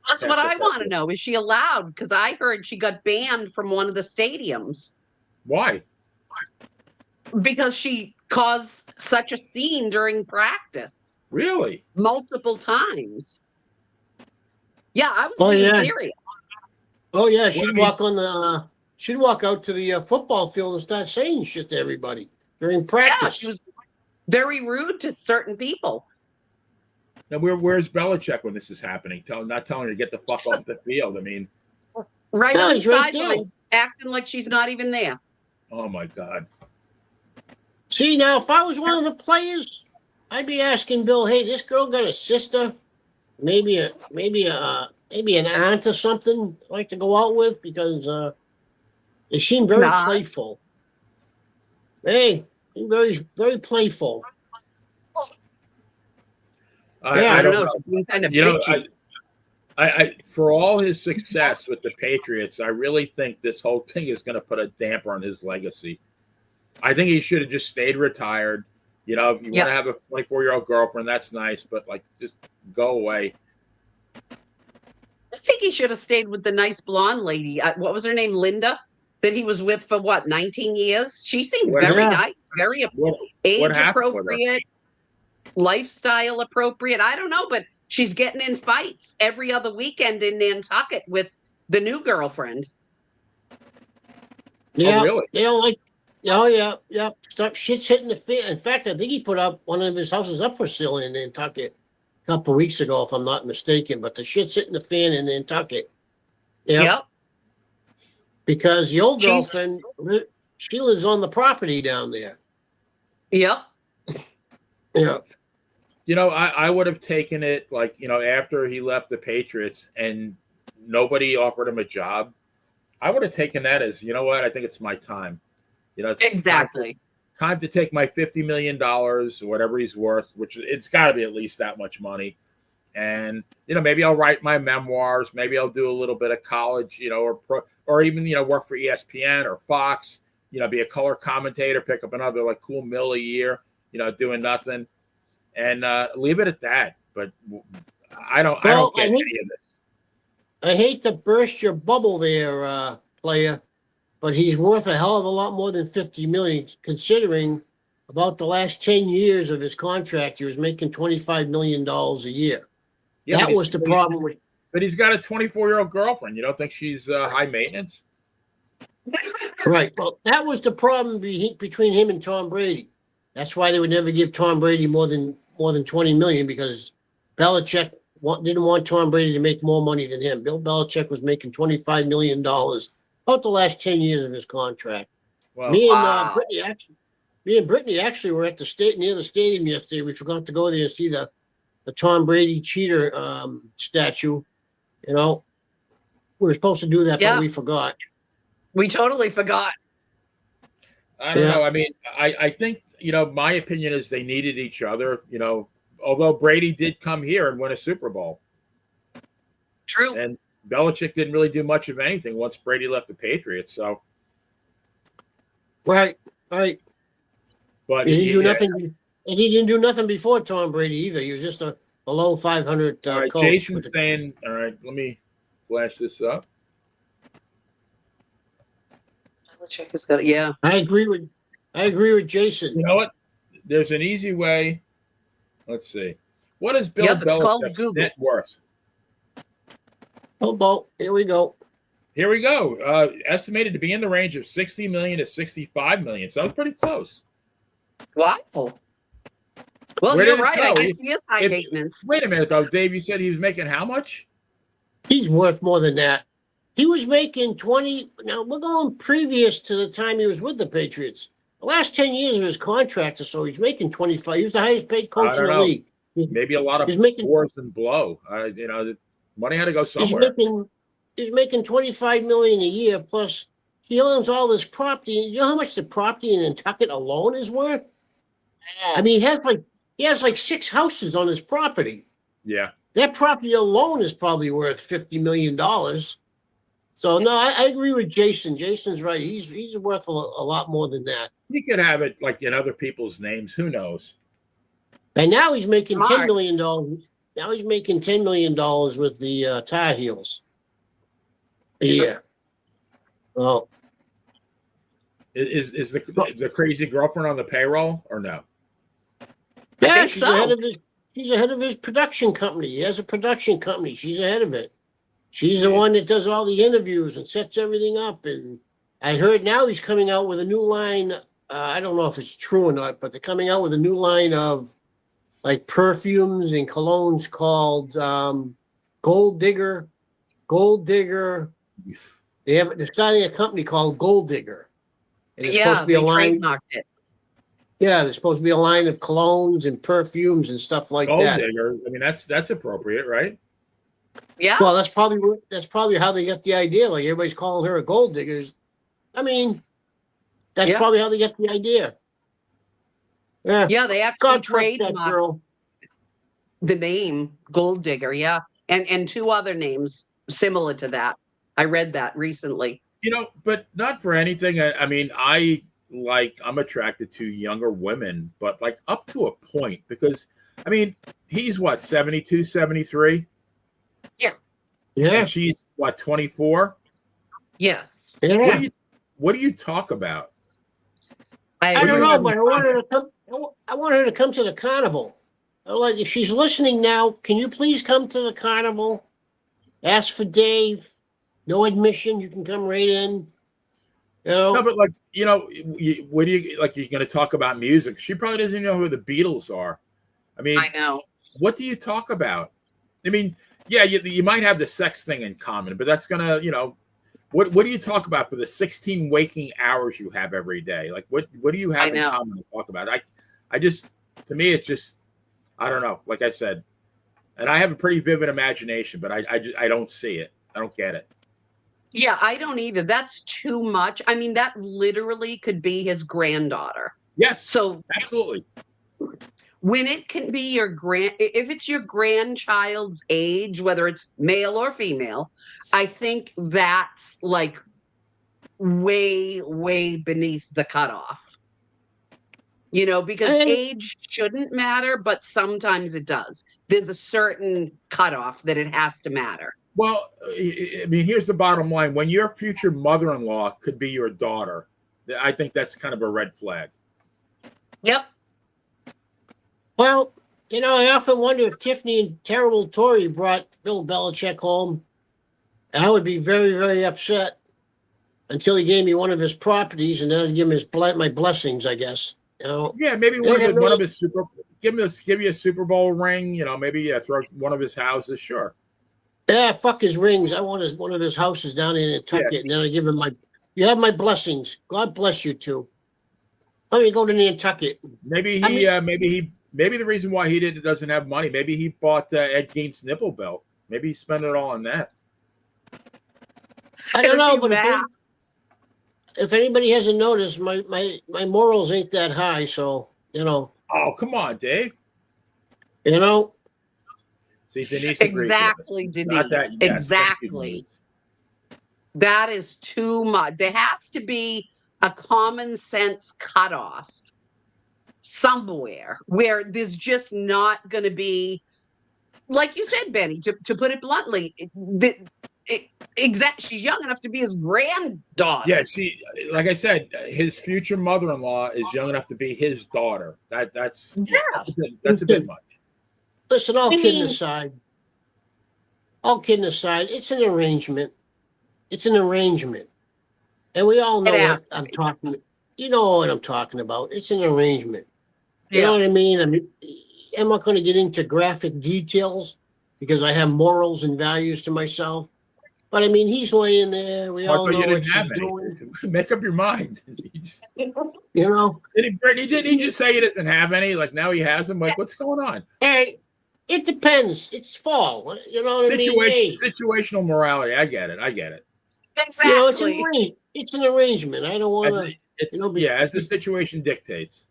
That's what I want to know. Is she allowed? Because I heard she got banned from one of the stadiums. Why? Because she caused such a scene during practice. Really? Multiple times. Yeah, I was being serious. Oh yeah, she'd walk out to the football field and start saying shit to everybody during practice. Yeah, she was very rude to certain people. Now, where's Belichick when this is happening? Not telling her to get the fuck off the field. I mean, right on the sidelines, acting like she's not even there. Oh my God. See, now if I was one of the players, I'd be asking Bill, hey, this girl got a sister. maybe an aunt or something I like to go out with because they seem very Nah. playful. Hey, very playful. I I don't don't know. know. She's being kind of You know, bitchy. for all his success with the Patriots, I really think this whole thing is going to put a damper on his legacy. I think he should have just stayed retired. You know, if you want to have a 24-year-old girlfriend, that's nice, but like, just go away. I think he should have stayed with the nice blonde lady. What was her name? Linda, that he was with for what, 19 years? She seemed What- very Yeah. nice, very What age happened with her? appropriate, lifestyle appropriate. I don't know, but she's getting in fights every other weekend in Nantucket with the new girlfriend. Yeah, really? they don't like. Oh yeah. Stuff shit's hitting the fan. In fact, I think he put up one of his houses up for sale in Nantucket a couple of weeks ago, if I'm not mistaken. But the shit's hitting the fan in Nantucket. Yeah, Yep. because the old She's- girlfriend, she lives on the property down there. Yep. Yeah, You know, I would have taken it like, you know, after he left the Patriots and nobody offered him a job. I would have taken that as, you know what, I think it's my time. You know, it's Exactly. time to take my $50 million or whatever he's worth, which it's got to be at least that much money. And, you know, maybe I'll write my memoirs. Maybe I'll do a little bit of college, you know, or even, you know, work for ESPN or Fox, you know, be a color commentator, pick up another like cool mill a year, you know, doing nothing, and leave it at that. But I don't get any of this. I hate to burst your bubble there, player, but he's worth a hell of a lot more than 50 million, considering about the last 10 years of his contract, he was making $25 million a year. Yeah, that was the problem with. But he's got a 24-year-old girlfriend. You don't think she's high maintenance? Right. Well, that was the problem between him and Tom Brady. That's why they would never give Tom Brady more than 20 million, because Belichick didn't want Tom Brady to make more money than him. Bill Belichick was making $25 million about the last 10 years of his contract. Well, Me and Brittany actually were at near the stadium yesterday. We forgot to go there to see the Tom Brady cheater statue. You know, we were supposed to do that, but we forgot. We totally forgot. I don't know. I mean, I think, you know, my opinion is they needed each other, you know, although Brady did come here and win a Super Bowl. True. And Belichick didn't really do much of anything once Brady left the Patriots. So, right. But he didn't do nothing, and he didn't do nothing before Tom Brady either. He was just a below 500 all right, coach. Jason's saying, all right, let me flash this up. Belichick has got it. Yeah. I agree with Jason. You know what? There's an easy way. Let's see. What is Bill Belichick's net worth? Here we go. Here we go. Estimated to be in the range of 60 million to 65 million. So that's pretty close. Wow. Well, you're right. I guess he is high maintenance. Wait a minute, though. Dave, you said he was making how much? He's worth more than that. He was making 20. Now, we're going previous to the time he was with the Patriots. The last 10 years of his contract or so, he's making 25. He was the highest paid coach in the league. Maybe a lot of wars and blow. You know, the money had to go somewhere. He's making 25 million a year, plus he owns all this property. You know how much the property in Nantucket alone is worth? I mean, he has like 6 houses on his property. Yeah. That property alone is probably worth $50 million. So no, I agree with Jason. Jason's right. He's worth a lot more than that. He could have it like in other people's names. Who knows? And now he's making $10 million. Now he's making $10 million with the Tar Heels a year. Well, is the crazy girlfriend on the payroll or no? Yeah, she's ahead of his production company. He has a production company. She's ahead of it. She's the one that does all the interviews and sets everything up. And I heard now he's coming out with a new line. I don't know if it's true or not, but they're coming out with a new line of like perfumes and colognes called Gold Digger. They're starting a company called Gold Digger. And it's supposed to be a line. Trademarked it. Yeah, there's supposed to be a line of colognes and perfumes and stuff like Gold that. digger. I mean, that's appropriate, right? Yeah. Well, that's probably how they get the idea. Like everybody's calling her a gold digger. I mean, that's Yeah. probably how they get the idea. Yeah. Yeah, they actually God bless that trademarked girl. the name Gold Digger. Yeah. And two other names similar to that. I read that recently. But not for anything. I mean, I'm attracted to younger women, but like up to a point, because I mean, he's what, 72, 73? Yeah. Yeah. And she's what, 24? Yes. Yeah. What do you talk about? I agree. don't know, but I want her to come. I want her to come to the carnival. Like, if she's listening now, can you please come to the carnival? Ask for Dave. No admission. You can come right in. No, but like, what do you like? You're going to talk about music. She probably doesn't even know who the Beatles are. I mean, I know. what do you talk about? I mean, yeah, you might have the sex thing in common, but that's gonna, what do you talk about for the 16 waking hours you have every day? Like, what do you have in common to talk about? I just, to me, it's just, I don't know. Like I said, and I have a pretty vivid imagination, but I don't see it. I don't get it. Yeah, I don't either. That's too much. I mean, that literally could be his granddaughter. Yes. So absolutely. When it can be if it's your grandchild's age, whether it's male or female, I think that's like way, way beneath the cutoff. Because age shouldn't matter, but sometimes it does. There's a certain cutoff that it has to matter. Well, I mean, here's the bottom line. When your future mother-in-law could be your daughter, I think that's kind of a red flag. Yep. Well, I often wonder if Tiffany and Terrible Tory brought Bill Belichick home. I would be very, very upset until he gave me one of his properties, and then I'd give him my blessings, I guess. Yeah, maybe one of his give you a Super Bowl ring. Maybe throw one of his houses. Sure. Yeah, fuck his rings. I want one of his houses down in Nantucket, and then I give him you have my blessings. God bless you too. Let me go to Nantucket. Maybe the reason why he doesn't have money. Maybe he bought Ed Gein's nipple belt. Maybe he spent it all on that. I don't know, but if anybody hasn't noticed, my morals ain't that high. So Oh, come on, Dave. See, Denise exactly, Denise. Exactly. That is too much. There has to be a common sense cutoff somewhere where there's just not going to be, like you said, Benny, to put it bluntly, she's young enough to be his granddaughter. Yeah, like I said, his future mother-in-law is young enough to be his daughter. That's a bit much. Listen, all kidding aside, it's an arrangement. It's an arrangement. And we all know what I'm talking about. You know what I'm talking about. It's an arrangement. You know what I mean? I'm not going to get into graphic details because I have morals and values to myself. But I mean, he's laying there. We all know what she's doing. Make up your mind. Did he just say he doesn't have any? Like now he has them. Like what's going on? Hey, it depends. It's fall. You know what I mean? Situational morality. I get it. Exactly. It's an arrangement. I don't want to. As the situation dictates.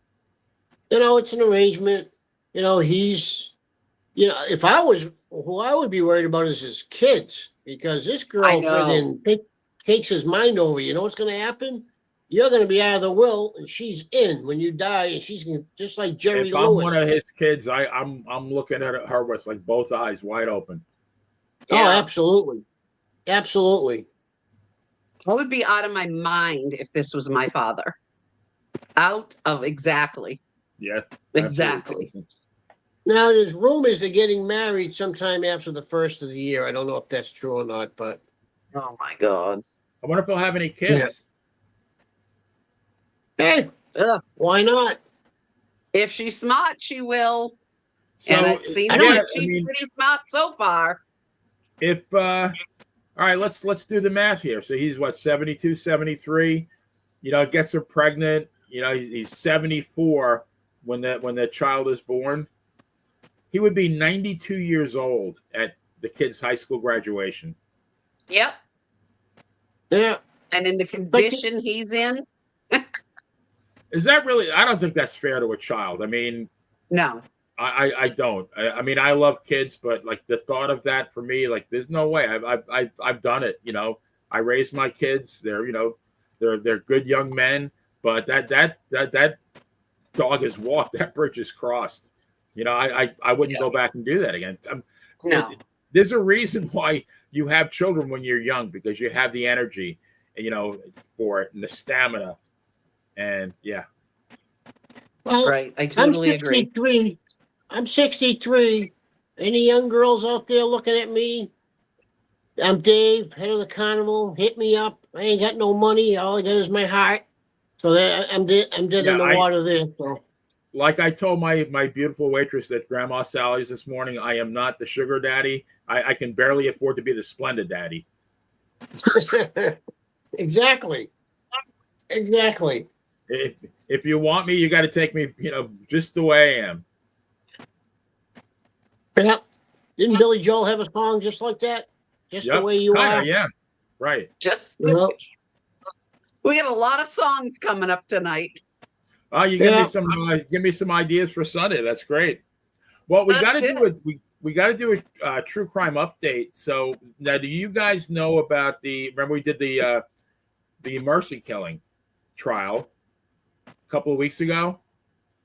It's an arrangement. He's. If I was, who I would be worried about is his kids, because this girlfriend takes his mind over. You know what's going to happen? You're going to be out of the will, and she's in when you die, and she's going to, just like Jerry Lewis. I'm one of his kids, I'm looking at her with like both eyes wide open. Oh, absolutely. Absolutely. I would be out of my mind if this was my father. Exactly. Yeah. Exactly. Absolutely. Now, there's rumors of getting married sometime after the first of the year. I don't know if that's true or not, but. Oh, my God. I wonder if he'll have any kids. Yeah. Hey, why not? If she's smart, she will. So, and it seems like she's pretty smart so far. All right, let's do the math here. So he's what, 72, 73, gets her pregnant. he's 74 when that child is born. He would be 92 years old at the kid's high school graduation. Yep. Yeah. And in the condition he's in. Is that really? I don't think that's fair to a child. I mean, No. I don't. I mean, I love kids, but like the thought of that for me, like, there's no way. I've done it. I raised my kids. They're they're good young men, but that dog has walked. That bridge is crossed. I wouldn't go back and do that again. No. There's a reason why you have children when you're young, because you have the energy, for it, and the stamina, and yeah. Well, Right. I totally agree. I'm 63. Any young girls out there looking at me? I'm Dave, head of the carnival. Hit me up. I ain't got no money. All I got is my heart. So I'm dead in the water there. So. Like I told my beautiful waitress at Grandma Sally's this morning, I am not the sugar daddy. I can barely afford to be the splendid daddy. Exactly. If you want me, you got to take me, just the way I am. Yeah. Didn't Billy Joel have a song just like that? Just the way you are? Yeah, right. Just Yep. we got a lot of songs coming up tonight. Oh, you give me some ideas for Sunday. That's great. Well, we got to do it. We got to do a true crime update. So now, do you guys know about remember we did the Mercy killing trial a couple of weeks ago?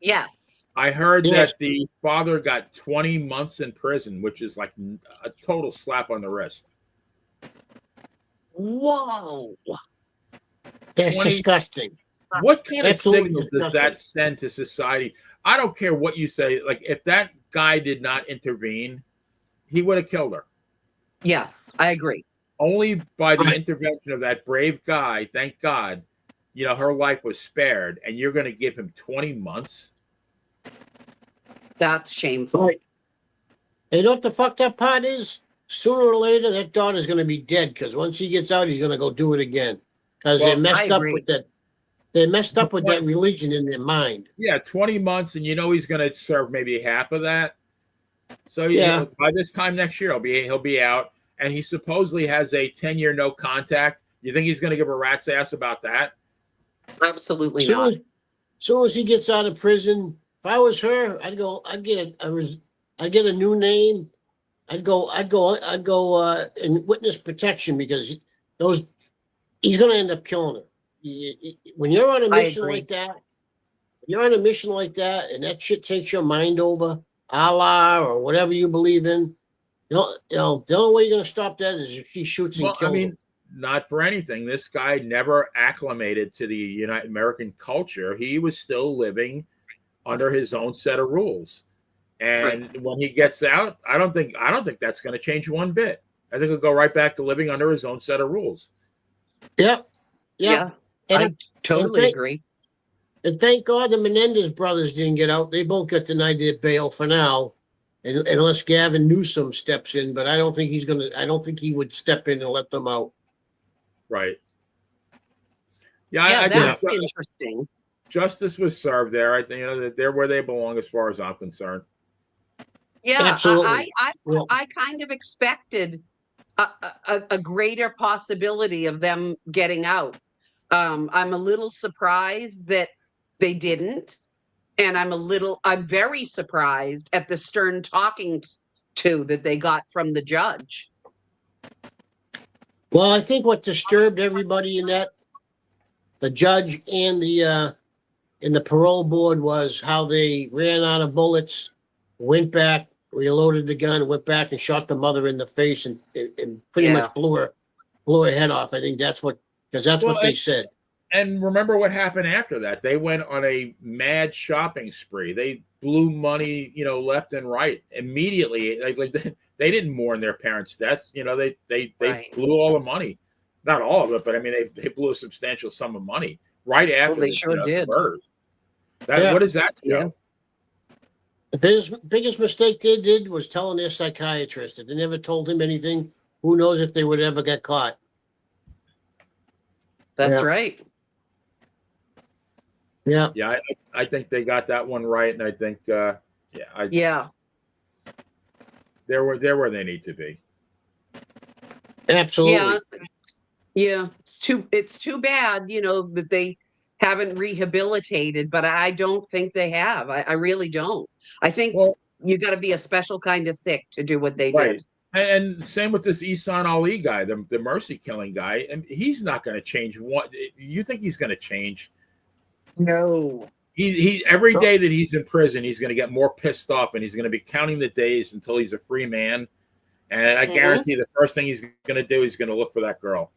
Yes. I heard that the father got 20 months in prison, which is like a total slap on the wrist. Whoa. That's disgusting. What kind Absolutely of signals disgusting. does that send to society? I don't care what you say. Like, if that guy did not intervene, he would have killed her. Yes, I agree. Only by the intervention of that brave guy, thank God, her life was spared. And you're going to give him 20 months? That's shameful. Right. And you know what the fucked up part is? Sooner or later, that daughter's going to be dead, because once he gets out, he's going to go do it again. Because they messed up with that. They messed up with that religion in their mind. Yeah, 20 months, and he's going to serve maybe half of that. So by this time next year, he'll be out, and he supposedly has a 10-year no contact. You think he's going to give a rat's ass about that? Absolutely not. As soon as he gets out of prison, if I was her, I'd get a new name. I'd go in witness protection, because he's going to end up killing her. When you're on a mission like that, and that shit takes your mind over, Allah or whatever you believe in, the only way you're going to stop that is if she shoots and kills him. Not for anything. This guy never acclimated to the American culture. He was still living under his own set of rules. And when he gets out, I don't think that's going to change one bit. I think he'll go right back to living under his own set of rules. Yep. Yeah. I totally agree. And thank God the Menendez brothers didn't get out. They both got denied their bail for now, unless Gavin Newsom steps in. But I don't think he would step in and let them out. Right. Yeah, that's interesting. Justice was served there. I think they're where they belong, as far as I'm concerned. Yeah, absolutely. I kind of expected a greater possibility of them getting out. I'm a little surprised that they didn't, and I'm very surprised at the stern talking to that they got from the judge. Well, I think what disturbed everybody in that, the judge and the parole board, was how they ran out of bullets, went back, reloaded the gun, went back and shot the mother in the face, and pretty much blew her head off. I think that's what they said. And remember what happened after that? They went on a mad shopping spree. They blew money, left and right immediately. Like they didn't mourn their parents' deaths. They blew all the money, not all of it, but I mean they blew a substantial sum of money right after. Well, they sure did. Murders. What does that show? The biggest mistake they did was telling their psychiatrist. If they never told him anything, who knows if they would ever get caught. That's right. Yeah. Yeah, I think they got that one right, and I think Yeah. they're where they need to be. Absolutely. Yeah. It's too bad, that they haven't rehabilitated, but I don't think they have. I really don't. I think Well, you got to be a special kind of sick to do what they right. did. And same with this Ihsan Ali guy, the mercy killing guy, and he's not going to change. What you think he's going to change? No. He every day that he's in prison, he's going to get more pissed off, and he's going to be counting the days until he's a free man. And I guarantee the first thing he's going to do is going to look for that girl.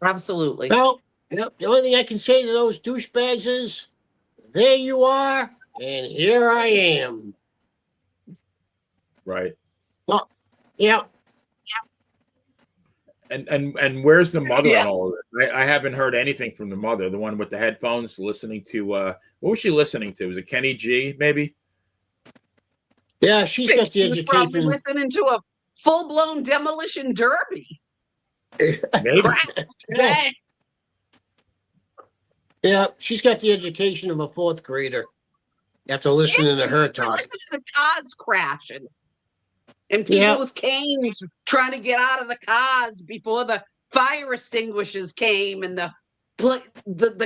Absolutely. Well, the only thing I can say to those douchebags is, there you are, and here I am. Right. Well, yeah. And where's the mother on all of it? I haven't heard anything from the mother, the one with the headphones, listening to what was she listening to? Was it Kenny G, maybe? Yeah, she's got the She's probably education. listening to a full-blown demolition derby. Maybe. Yeah, she's got the education of a fourth grader. After listening to her talk. Listening to cars crashing. And people with canes trying to get out of the cars before the fire extinguishers came and the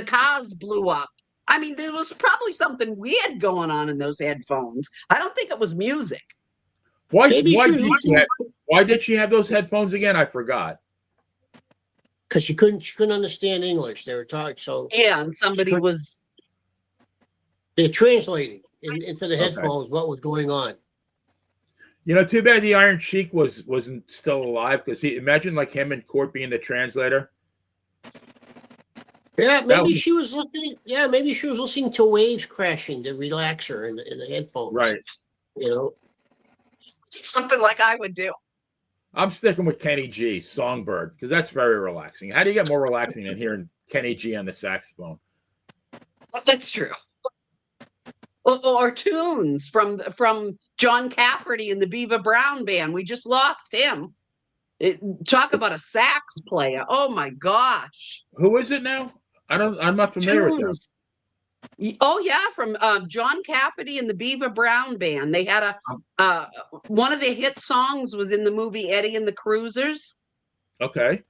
cars blew up. I mean, there was probably something weird going on in those headphones. I don't think it was music. Why did she have those headphones again? I forgot. Because she couldn't understand English. They were talking so. Yeah, and somebody was. They're translating into the headphones what was going on. Too bad the Iron Sheik wasn't still alive, because imagine like him in court being the translator. Yeah, maybe she was looking. Yeah, maybe she was listening to waves crashing to relax her in the headphones. Right. Something like I would do. I'm sticking with Kenny G, Songbird, because that's very relaxing. How do you get more relaxing than hearing Kenny G on the saxophone? That's true. Or tunes from John Cafferty and the Beaver Brown Band. We just lost him. Talk about a sax player. Oh my gosh. Who is it now? I'm not familiar with them. Oh yeah, from John Cafferty and the Beaver Brown Band. They had one of their hit songs was in the movie Eddie and the Cruisers. Okay.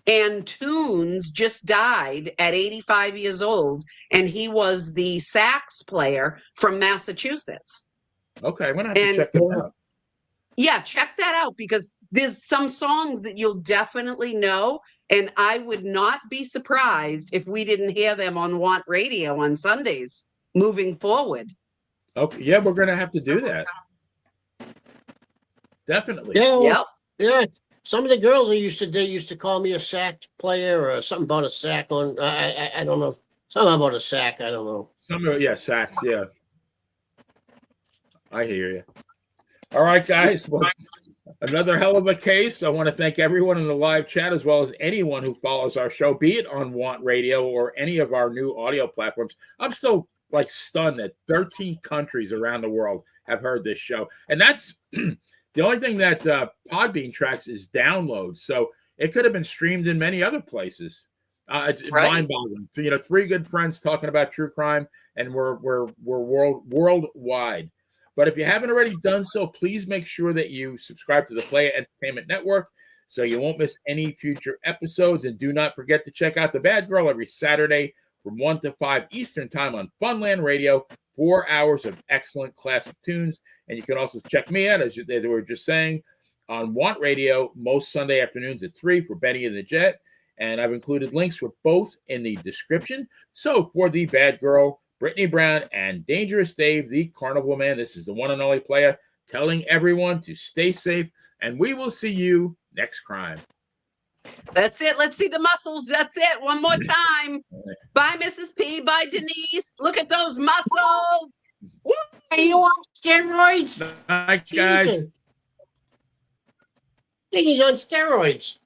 And Tunes just died at 85 years old, and he was the sax player from Massachusetts. Okay, I'm gonna have to check that out. Yeah, check that out, because there's some songs that you'll definitely know, and I would not be surprised if we didn't hear them on Want Radio on Sundays moving forward. Okay, yeah, we're gonna have to do that. Definitely. Yeah. Yeah. Some of the girls they used to call me a sax player or something about a sax on. I don't know. Something about a sax. I don't know. Sax. Yeah. I hear you. All right, guys. Well, another hell of a case. I want to thank everyone in the live chat, as well as anyone who follows our show, be it on Want Radio or any of our new audio platforms. I'm still stunned that 13 countries around the world have heard this show, and that's. The only thing that Podbean tracks is downloads, so it could have been streamed in many other places. It's mind-boggling. So, three good friends talking about true crime, and we're worldwide. But if you haven't already done so, please make sure that you subscribe to the Playa Entertainment Network so you won't miss any future episodes. And do not forget to check out The Bad Girl every Saturday from 1 to 5 Eastern Time on Funland Radio. 4 hours of excellent classic tunes. And you can also check me out, as they were just saying, on Want Radio most Sunday afternoons at 3 for Benny and the Jet. And I've included links for both in the description. So for The Bad Girl, Brittany Brown, and Dangerous Dave, the Carnival Man, this is the one and only Playa, telling everyone to stay safe. And we will see you next crime. That's it. Let's see the muscles. That's it. One more time. Bye, Mrs. P. Bye, Denise. Look at those muscles. Woo! Are you on steroids? Night, guys. I think he's on steroids.